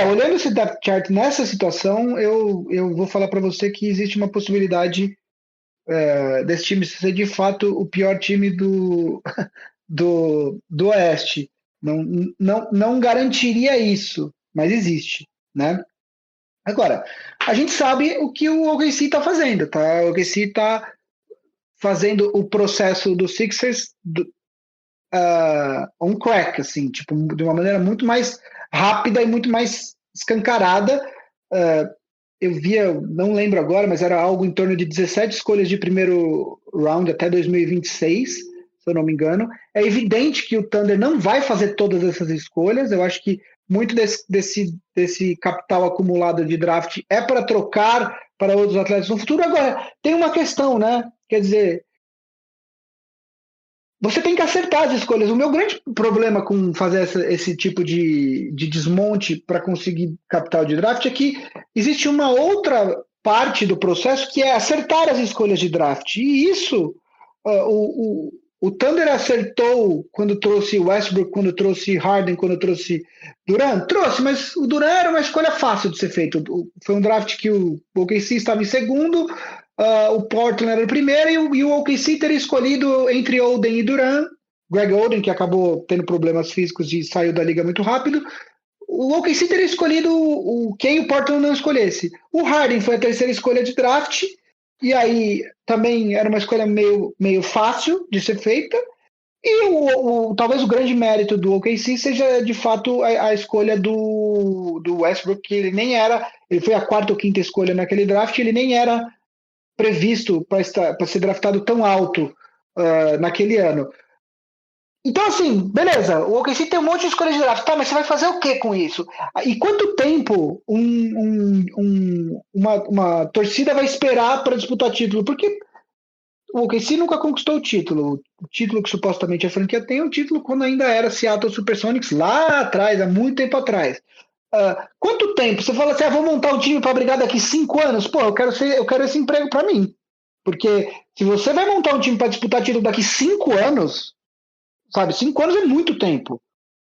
Olhando esse depth chart nessa situação, eu vou falar para você que existe uma possibilidade desse time ser de fato o pior time do Oeste. Não garantiria isso, mas existe, né? Agora, a gente sabe o que o OKC está fazendo, tá? O OKC está fazendo o processo do Sixers on crack, assim, tipo, de uma maneira muito mais rápida e muito mais escancarada. Eu via, não lembro agora, mas era algo em torno de 17 escolhas de primeiro round até 2026, se eu não me engano. É evidente que o Thunder não vai fazer todas essas escolhas. Eu acho que muito desse capital acumulado de draft é para trocar para outros atletas no futuro. Agora, tem uma questão, né? Quer dizer, você tem que acertar as escolhas. O meu grande problema com fazer esse tipo de desmonte para conseguir capital de draft é que existe uma outra parte do processo que é acertar as escolhas de draft. E isso, o Thunder acertou quando trouxe Westbrook, quando trouxe Harden, quando trouxe Durant. Trouxe, mas o Durant era uma escolha fácil de ser feita. Foi um draft que o OKC estava em segundo, o Portland era o primeiro e o OKC teria escolhido entre Oden e Durant. Greg Oden, que acabou tendo problemas físicos e saiu da liga muito rápido. O OKC teria escolhido quem o Portland não escolhesse. O Harden foi a terceira escolha de draft, e aí também era uma escolha meio fácil de ser feita. E talvez o grande mérito do OKC seja de fato a escolha do Westbrook, que ele foi a quarta ou quinta escolha naquele draft, ele nem era previsto para ser draftado tão alto naquele ano. Então, assim, beleza, o OKC tem um monte de escolhas de draft, tá, mas você vai fazer o que com isso? E quanto tempo uma torcida vai esperar para disputar título? Porque o OKC nunca conquistou o título. O título que supostamente a franquia tem é um título quando ainda era Seattle Supersonics, lá atrás, há muito tempo atrás. Quanto tempo? Você fala assim, vou montar um time para brigar daqui 5 anos? Pô, eu quero esse emprego para mim. Porque se você vai montar um time para disputar título daqui 5 anos, sabe, 5 anos é muito tempo,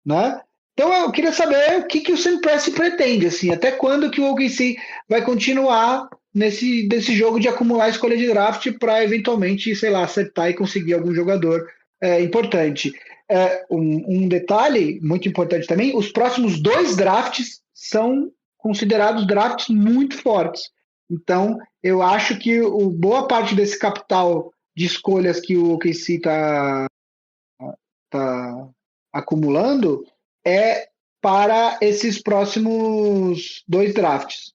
né? Então eu queria saber o que o Sam Presti pretende, assim, até quando que o OKC vai continuar desse jogo de acumular escolha de draft para eventualmente, sei lá, acertar e conseguir algum jogador importante. Um detalhe muito importante também, os próximos 2 drafts são considerados drafts muito fortes. Então, eu acho que boa parte desse capital de escolhas que o OKC está acumulando é para esses próximos 2 drafts.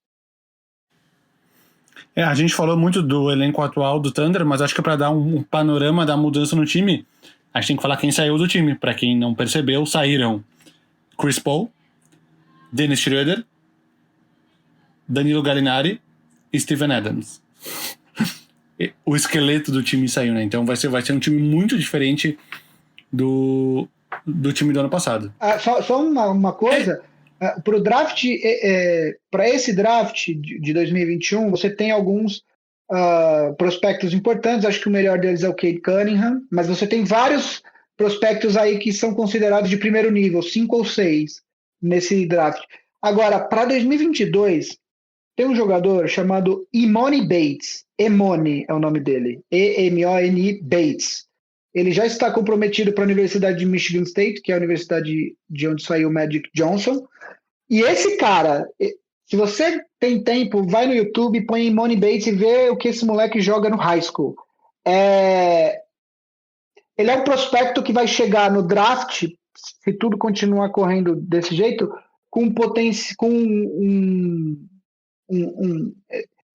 A gente falou muito do elenco atual do Thunder, mas acho que para dar um panorama da mudança no time, a gente tem que falar quem saiu do time. Para quem não percebeu, saíram Chris Paul, Dennis Schroeder, Danilo Gallinari e Steven Adams. O esqueleto do time saiu, né? Então vai ser um time muito diferente do time do ano passado. Só uma coisa, para o draft, para esse draft de 2021, você tem alguns prospectos importantes. Acho que o melhor deles é o Cade Cunningham, mas você tem vários prospectos aí que são considerados de primeiro nível, 5 ou 6 nesse draft. Agora, para 2022, tem um jogador chamado Emoni Bates. Emoni é o nome dele. E-M-O-N-I Bates. Ele já está comprometido para a Universidade de Michigan State, que é a universidade de onde saiu o Magic Johnson. E esse cara, se você tem tempo, vai no YouTube, põe Emoni Bates e vê o que esse moleque joga no high school. Ele é um prospecto que vai chegar no draft, se tudo continuar correndo desse jeito, com potência,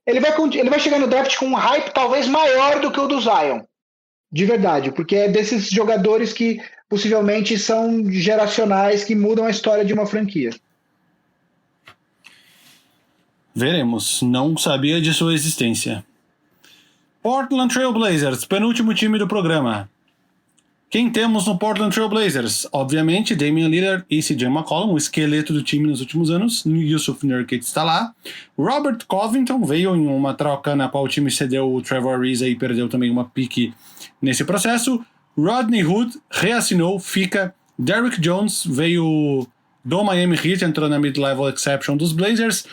ele vai chegar no draft com um hype talvez maior do que o do Zion. De verdade, porque é desses jogadores que possivelmente são geracionais, que mudam a história de uma franquia. Veremos. Não sabia de sua existência. Portland Trail Blazers, penúltimo time do programa. Quem temos no Portland Trail Blazers? Obviamente, Damian Lillard e CJ McCollum, o esqueleto do time nos últimos anos. Yusuf Nurkic está lá. Robert Covington veio em uma troca na qual o time cedeu o Trevor Ariza e perdeu também uma pique nesse processo. Rodney Hood reassinou, fica. Derrick Jones veio do Miami Heat, entrou na mid-level exception dos Blazers.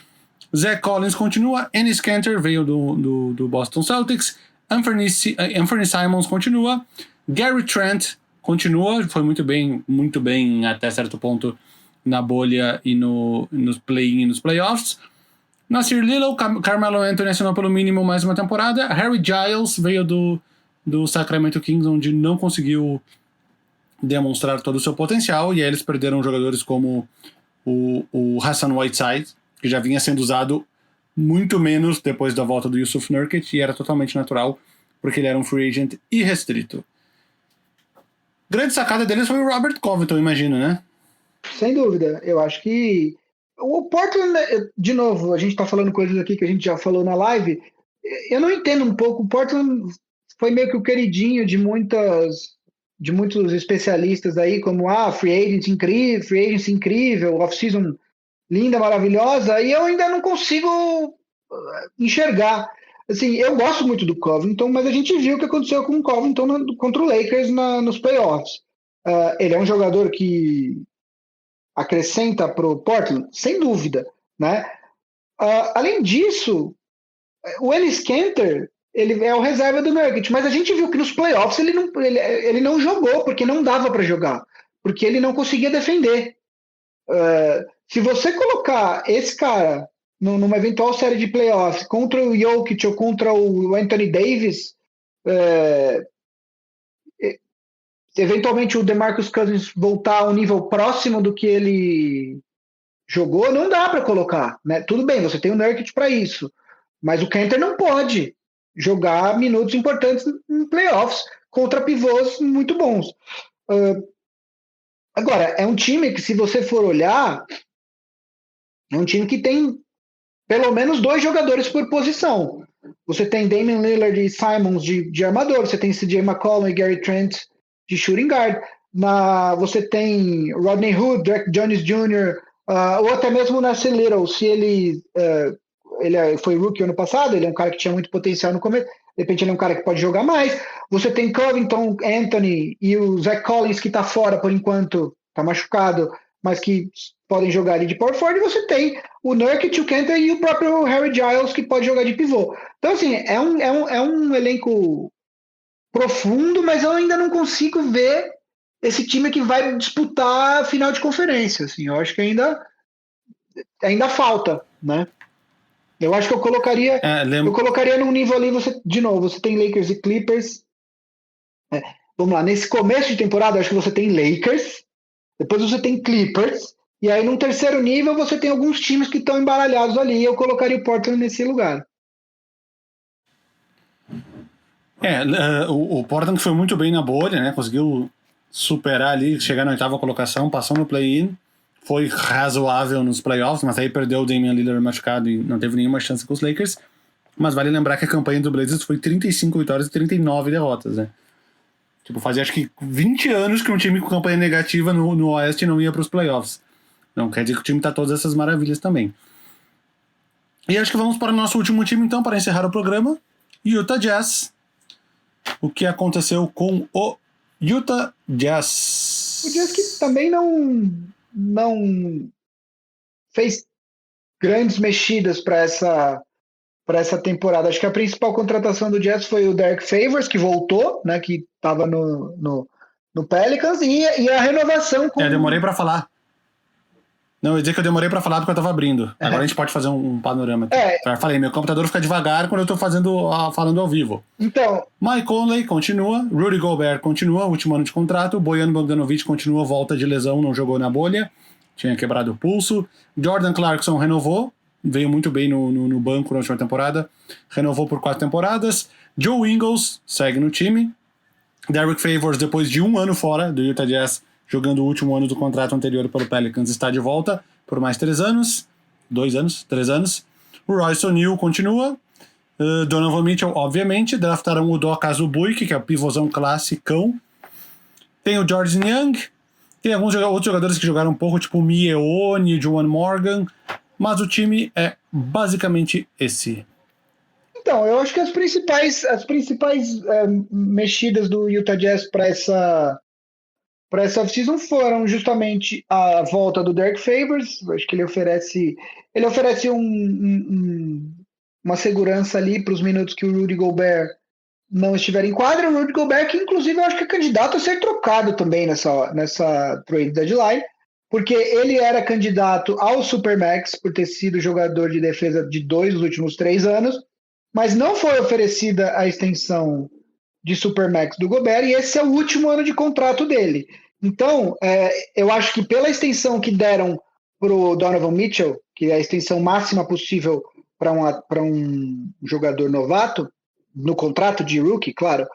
Zach Collins continua. Enes Kanter veio do Boston Celtics. Anthony Simons continua. Gary Trent continua, foi muito bem até certo ponto na bolha e nos play-in e nos playoffs. Nasir Little, Carmelo Anthony assinou pelo mínimo mais uma temporada. Harry Giles veio do Sacramento Kings, onde não conseguiu demonstrar todo o seu potencial, e aí eles perderam jogadores como o Hassan Whiteside, que já vinha sendo usado muito menos depois da volta do Yusuf Nurkic, e era totalmente natural, porque ele era um free agent irrestrito. Grande sacada deles foi o Robert Covington, imagino, né? Sem dúvida. Eu acho que o Portland, de novo, a gente está falando coisas aqui que a gente já falou na live. Eu não entendo um pouco. O Portland foi meio que o queridinho de muitos especialistas aí, como free agency incrível, off-season linda, maravilhosa, e eu ainda não consigo enxergar. Assim, eu gosto muito do Covington, mas a gente viu o que aconteceu com o Covington contra o Lakers nos playoffs. Ele é um jogador que acrescenta para o Portland, sem dúvida, né? Além disso, o Enes Kanter, ele é o reserva do Nurkic, mas a gente viu que nos playoffs ele não jogou, porque não dava para jogar, porque ele não conseguia defender. Se você colocar esse cara numa eventual série de playoffs contra o Jokic ou contra o Anthony Davis, eventualmente o DeMarcus Cousins voltar a um nível próximo do que ele jogou, não dá para colocar, né? Tudo bem, você tem o Nurkic para isso, mas o Kanter não pode jogar minutos importantes em playoffs contra pivôs muito bons. Agora, é um time que, se você for olhar, é um time que tem pelo menos 2 jogadores por posição. Você tem Damian Lillard e Simons de armador, você tem CJ McCollum e Gary Trent de shooting guard, você tem Rodney Hood, Derek Jones Jr., ou até mesmo o Nasir Little, se ele foi rookie ano passado, ele é um cara que tinha muito potencial no começo, de repente ele é um cara que pode jogar mais. Você tem Covington, Anthony e o Zach Collins, que está fora por enquanto, está machucado, mas que podem jogar ali de power forward, e você tem o Nurkic, o Kanter e o próprio Harry Giles, que pode jogar de pivô. Então, assim, é um elenco profundo, mas eu ainda não consigo ver esse time que vai disputar a final de conferência. Assim, eu acho que ainda falta, né? Eu acho que eu colocaria num nível ali, de novo, você tem Lakers e Clippers. Vamos lá, nesse começo de temporada, eu acho que você tem Lakers, depois você tem Clippers, e aí num terceiro nível você tem alguns times que estão embaralhados ali, e eu colocaria o Portland nesse lugar. O Portland foi muito bem na bolha, né? Conseguiu superar ali, chegar na 8ª colocação, passou no play-in, foi razoável nos playoffs, mas aí perdeu o Damian Lillard machucado e não teve nenhuma chance com os Lakers. Mas vale lembrar que a campanha do Blazers foi 35 vitórias e 39 derrotas, né? Tipo, fazia acho que 20 anos que um time com campanha negativa no Oeste não ia para os playoffs. Não quer dizer que o time tá todas essas maravilhas também. E acho que vamos para o nosso último time, então, para encerrar o programa. Utah Jazz. O que aconteceu com o Utah Jazz? O Jazz que também não fez grandes mexidas para essa temporada. Acho que a principal contratação do Jazz foi o Derek Favors, que voltou, né, que estava no Pelicans, e a renovação com... Eu demorei para falar. Não, eu ia dizer que eu demorei pra falar porque eu tava abrindo. Agora a gente pode fazer um panorama aqui. Já falei, meu computador fica devagar quando eu tô falando ao vivo. Então... Mike Conley continua, Rudy Gobert continua, último ano de contrato, Bojan Bogdanovic continua, volta de lesão, não jogou na bolha, tinha quebrado o pulso. Jordan Clarkson renovou, veio muito bem no banco na última temporada, renovou por 4 temporadas. Joe Ingles segue no time. Derek Favors, depois de 1 ano fora do Utah Jazz, jogando o último ano do contrato anterior pelo Pelicans, está de volta por mais 3 anos. 3 anos. O Royce O'Neal continua. Donovan Mitchell, obviamente. Draftaram o Doka Azubuike, que é o pivôzão classicão. Tem o George Young. Tem alguns outros jogadores que jogaram um pouco, tipo o Mieoni, Juwan Morgan. Mas o time é basicamente esse. Então, eu acho que as principais mexidas do Utah Jazz para essa off-season foram justamente a volta do Derek Favors. Eu acho que ele oferece uma segurança ali para os minutos que o Rudy Gobert não estiver em quadra. O Rudy Gobert, que inclusive eu acho que é candidato a ser trocado também nessa trade deadline, porque ele era candidato ao Supermax por ter sido jogador de defesa de 2 dos últimos 3 anos, mas não foi oferecida a extensão de Supermax do Gobert, e esse é o último ano de contrato dele. Então, eu acho que pela extensão que deram para o Donovan Mitchell, que é a extensão máxima possível para um jogador novato, no contrato de rookie, claro,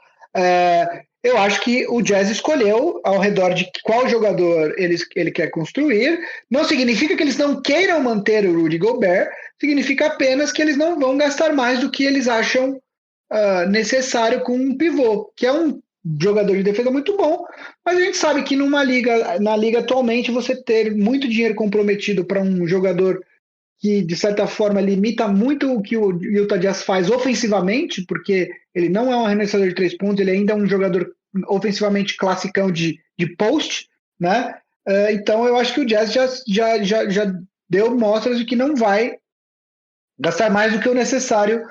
eu acho que o Jazz escolheu ao redor de qual jogador ele quer construir. Não significa que eles não queiram manter o Rudy Gobert, significa apenas que eles não vão gastar mais do que eles acham necessário com um pivô, que é um jogador de defesa muito bom, mas a gente sabe que na liga atualmente, você ter muito dinheiro comprometido para um jogador que, de certa forma, limita muito o que o Utah Jazz faz ofensivamente, porque ele não é um arremessador de 3 pontos, ele ainda é um jogador ofensivamente classicão de post, né? Então eu acho que o Jazz já deu mostras de que não vai gastar mais do que o necessário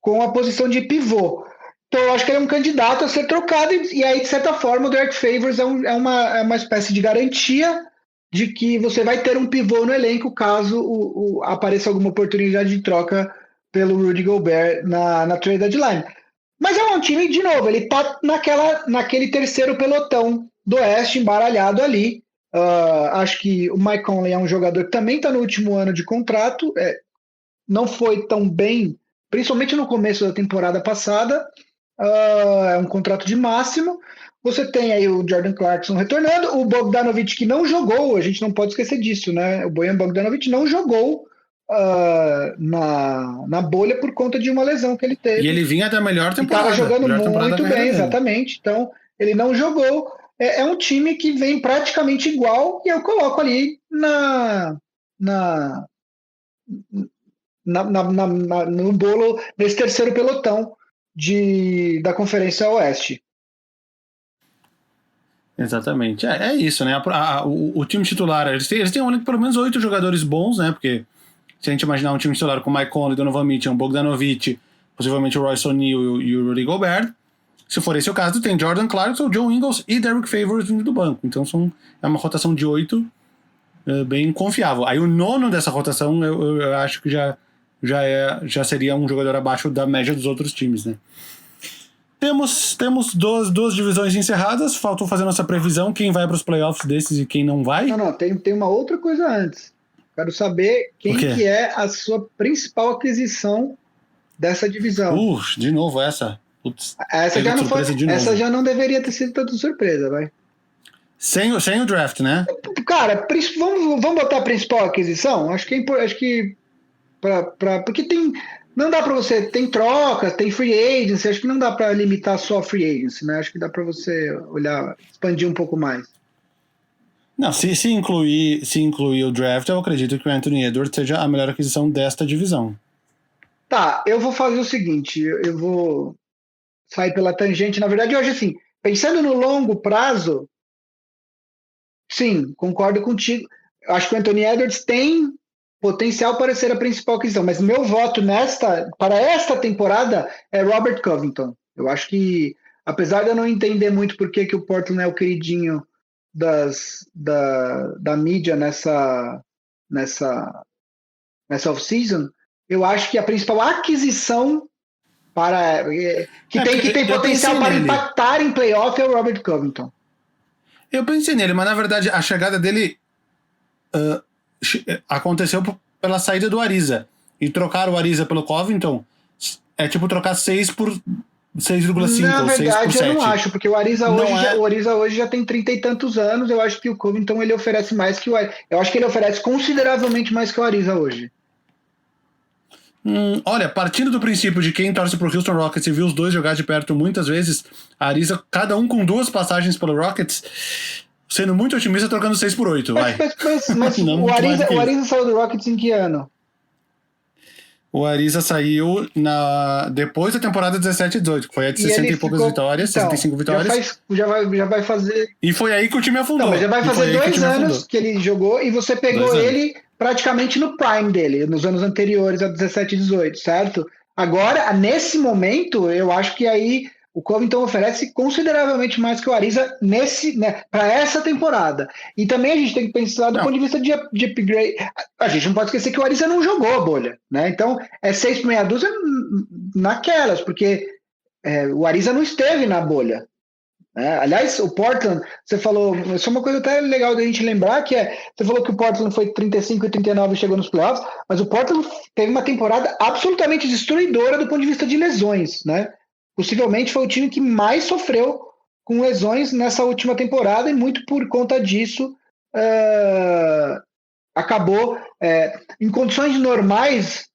com a posição de pivô. Então eu acho que ele é um candidato a ser trocado, e aí, de certa forma, o Derek Favors é uma espécie de garantia de que você vai ter um pivô no elenco caso apareça alguma oportunidade de troca pelo Rudy Gobert na trade deadline. Mas é um time, de novo, ele está naquele terceiro pelotão do Oeste, embaralhado ali. Acho que o Mike Conley é um jogador que também está no último ano de contrato, não foi tão bem, principalmente no começo da temporada passada. É um contrato de máximo. Você tem aí o Jordan Clarkson retornando, o Bogdanovic, que não jogou, a gente não pode esquecer disso, né? O Bojan Bogdanovic não jogou na bolha por conta de uma lesão que ele teve. E ele vinha da melhor temporada. Estava jogando muito bem, exatamente. Então, ele não jogou. É um time que vem praticamente igual, e eu coloco ali no bolo, nesse terceiro pelotão da Conferência Oeste. Exatamente. É isso, né? O time titular, eles têm pelo menos 8 jogadores bons, né? Porque se a gente imaginar um time titular com Mike Conley, Donovan Mitchell, Bogdanovic, possivelmente o Royce O'Neal e o Rudy Gobert, se for esse o caso, tem Jordan Clarkson, Joe Ingles e Derek Favors vindo do banco. Então é uma rotação de 8 bem confiável. Aí o nono dessa rotação eu acho que já seria um jogador abaixo da média dos outros times, né? Temos duas divisões encerradas. Faltou fazer nossa previsão, quem vai para os playoffs desses e quem não vai. Não, tem uma outra coisa antes. Quero saber quem que é a sua principal aquisição dessa divisão. De novo essa. Putz, essa já não foi. Essa já não deveria ter sido tanta surpresa, vai. Sem o draft, né? Cara, vamos botar a principal aquisição? Acho que porque tem. Não dá para você. Tem trocas, tem free agency. Acho que não dá para limitar só a free agency, né? Acho que dá para você olhar, expandir um pouco mais. Não, se incluir o draft, eu acredito que o Anthony Edwards seja a melhor aquisição desta divisão. Tá, eu vou fazer o seguinte. Eu vou sair pela tangente. Na verdade, hoje, assim, pensando no longo prazo, sim, concordo contigo. Acho que o Anthony Edwards tem potencial para ser a principal aquisição, mas meu voto para esta temporada é Robert Covington. Eu acho que, apesar de eu não entender muito por que o Portland é o queridinho da mídia nessa off-season, eu acho que a principal aquisição que tem potencial para impactar em playoff é o Robert Covington. Eu pensei nele, mas na verdade a chegada dele aconteceu pela saída do Ariza. E trocar o Ariza pelo Covington é tipo trocar 6 por 6,5 Na ou 6 por verdade, 7. eu não acho, porque o Ariza hoje já tem 30 e tantos anos. Eu acho que o Covington ele oferece mais que o Ariza. Eu acho que ele oferece consideravelmente mais que o Ariza hoje. Olha, partindo do princípio de quem torce pro Houston Rockets e viu os dois jogar de perto muitas vezes, a Ariza, cada um com 2 passagens pelo Rockets, sendo muito otimista, trocando 6 por 8, vai. Mas o Ariza saiu do Rockets em que ano? O Ariza saiu depois da temporada 17-18, que foi a de 60 e poucas vitórias, 65 vitórias. Já vai fazer... E foi aí que o time afundou. Mas já vai fazer 2 anos que ele jogou e você pegou ele praticamente no prime dele, nos anos anteriores a 17 e 18, certo? Agora, nesse momento, eu acho que aí o Covington oferece consideravelmente mais que o Ariza para essa temporada. E também a gente tem que pensar do ponto de vista de upgrade. A gente não pode esquecer que o Ariza não jogou a bolha, né? Então, é 6 por meia dúzia naquelas, porque o Ariza não esteve na bolha. Aliás, o Portland, você falou, isso é uma coisa até legal da gente lembrar, que você falou que o Portland foi 35 e 39 e chegou nos playoffs, mas o Portland teve uma temporada absolutamente destruidora do ponto de vista de lesões, né? Possivelmente foi o time que mais sofreu com lesões nessa última temporada e muito por conta disso acabou em condições normais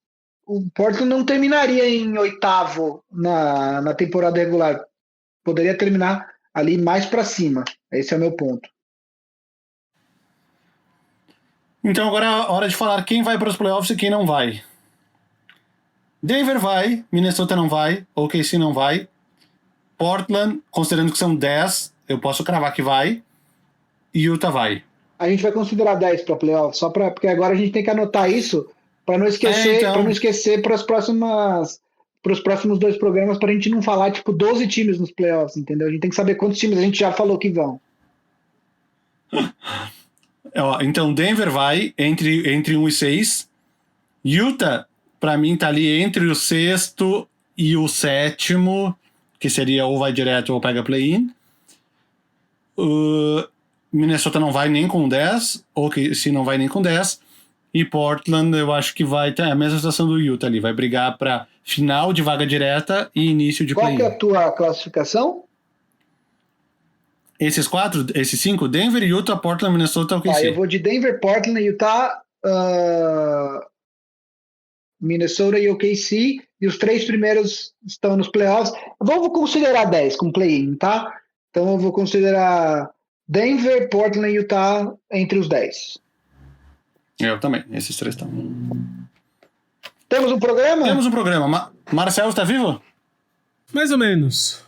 o Portland não terminaria em 8º na temporada regular, poderia terminar ali mais para cima. Esse é o meu ponto. Então agora é a hora de falar quem vai para os playoffs e quem não vai. Denver vai, Minnesota não vai, OKC não vai, Portland, considerando que são 10, eu posso cravar que vai, e Utah vai. A gente vai considerar 10 para playoffs, porque agora a gente tem que anotar isso para não esquecer para os próximos 2 programas, para a gente não falar 12 times nos playoffs, entendeu? A gente tem que saber quantos times a gente já falou que vão. Então Denver vai entre 1 e 6, Utah pra mim tá ali entre o 6º e o 7º, que seria ou vai direto ou pega play-in. Minnesota não vai nem com 10, ou que se não vai nem com 10. E Portland eu acho que vai ter a mesma situação do Utah ali, vai brigar pra final de vaga direta e início de play-in. Qual que é a tua classificação? Esses 5, Denver, Utah, Portland, Minnesota, OKC. Eu vou de Denver, Portland, Utah, Minnesota e OKC, e os 3 primeiros estão nos playoffs. Vou considerar 10 com play-in, tá? Então eu vou considerar Denver, Portland e Utah entre os 10. Eu também, esses 3 estão. Temos um programa? Temos um programa. Marcelo está vivo? Mais ou menos.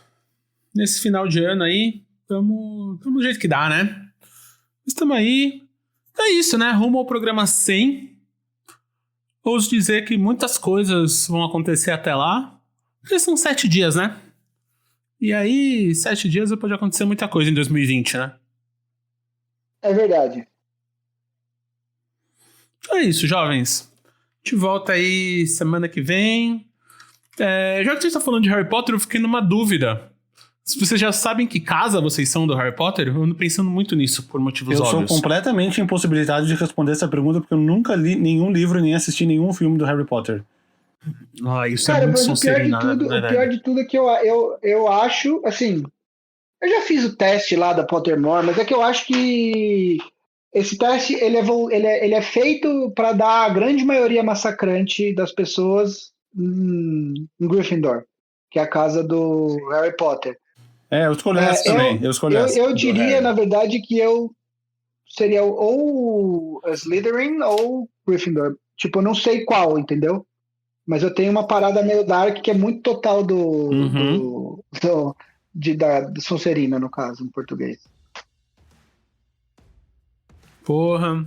Nesse final de ano aí, estamos do jeito que dá, né? Estamos aí. É isso, né? Rumo ao programa 100. Ouso dizer que muitas coisas vão acontecer até lá, porque são 7 dias, né? E aí, 7 dias pode acontecer muita coisa em 2020, né? É verdade. É isso, jovens. A gente volta aí semana que vem. Já que a gente está falando de Harry Potter, eu fiquei numa dúvida. Se vocês já sabem que casa vocês são do Harry Potter, eu ando pensando muito nisso, por motivos óbvios. Eu sou completamente impossibilitado de responder essa pergunta, porque eu nunca li nenhum livro, nem assisti nenhum filme do Harry Potter. Isso é muito Sonserina, né? O pior de tudo é que eu acho, assim, eu já fiz o teste lá da Pottermore, mas é que eu acho que esse teste, ele é feito para dar a grande maioria massacrante das pessoas em Gryffindor, que é a casa do Harry Potter. Eu escolhi essa também. Eu diria, na verdade, que eu seria ou Slytherin ou Gryffindor. Tipo, eu não sei qual, entendeu? Mas eu tenho uma parada meio dark que é muito total da Sonserina, no caso, em português. Porra.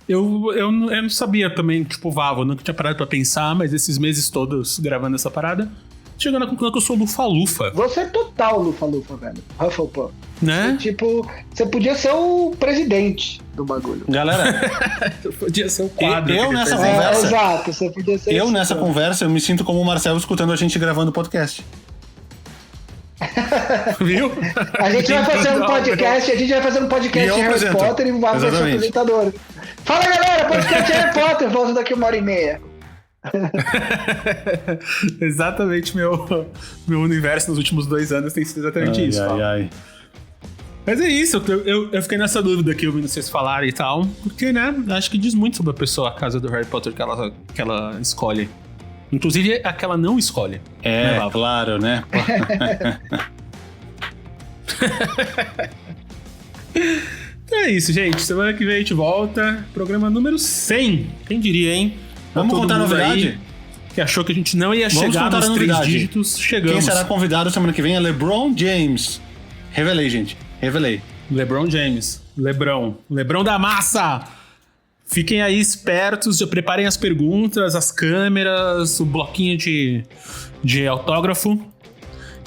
Eu não sabia também, tipo, Vavo, eu nunca tinha parado pra pensar, mas esses meses todos gravando essa parada, chegando à conclusão que eu sou Lufa-Lufa. Você é total Lufa-Lufa, velho. Hufflepuff. Né? Você podia ser o presidente do bagulho. Galera, podia ser o quadro. Eu nessa conversa... exato, você podia ser eu nessa conversa, eu me sinto como o Marcelo escutando a gente gravando podcast. Viu? A gente vai fazer um podcast, de Harry Potter e o Vavo vai ser apresentador. Fala, galera, podcast Harry Potter, volta daqui 1h30. Exatamente, meu universo nos últimos 2 anos tem sido exatamente isso. Ai. Mas é isso, eu fiquei nessa dúvida aqui ouvindo vocês falarem e tal, porque, né, acho que diz muito sobre a pessoa, a casa do Harry Potter que ela escolhe. Inclusive, a que ela não escolhe. É, né, claro, né? Então é isso, gente. Semana que vem a gente volta. Programa número 100. Quem diria, hein? Vamos contar a novidade? Que achou que a gente não ia chegar nos 3 dígitos. Chegamos. Quem será convidado semana que vem é LeBron James. Revelei, gente. Revelei. LeBron James. Lebrão da massa! Fiquem aí espertos, já preparem as perguntas, as câmeras, o bloquinho de autógrafo.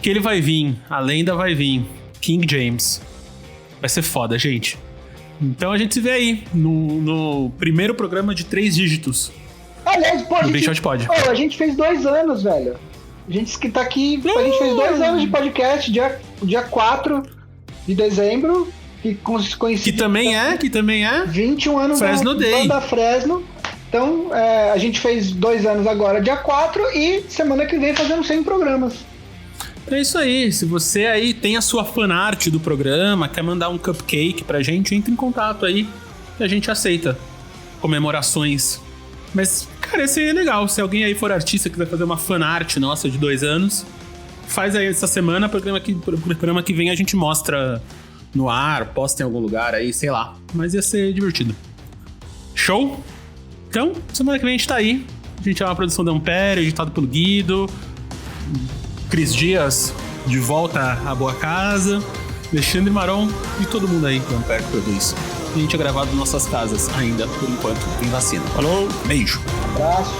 Que ele vai vir, a lenda vai vir. King James. Vai ser foda, gente. Então a gente se vê aí no primeiro programa de 3 dígitos. Aliás, pô, a gente fez 2 anos, velho. A gente que tá aqui, a gente fez 2 anos de podcast, dia 4 de dezembro. Que coincide. Que também é 21 anos Fresno Day. Da Fresno. Então, a gente fez 2 anos agora, dia 4, e semana que vem fazemos 100 programas. É isso aí. Se você aí tem a sua fanart do programa, quer mandar um cupcake pra gente, entre em contato aí e a gente aceita comemorações. Mas, cara, esse aí é legal. Se alguém aí for artista e quiser fazer uma fanart nossa de 2 anos, faz aí essa semana, programa que vem a gente mostra no ar, posta em algum lugar aí, sei lá. Mas ia ser divertido. Show? Então, semana que vem a gente tá aí. A gente é uma produção da Ampere, editado pelo Guido. Cris Dias, de volta à boa casa. Alexandre Maron e todo mundo aí do Ampere produz. A gente é gravado em nossas casas ainda, por enquanto, tem vacina. Falou, beijo. Abraço.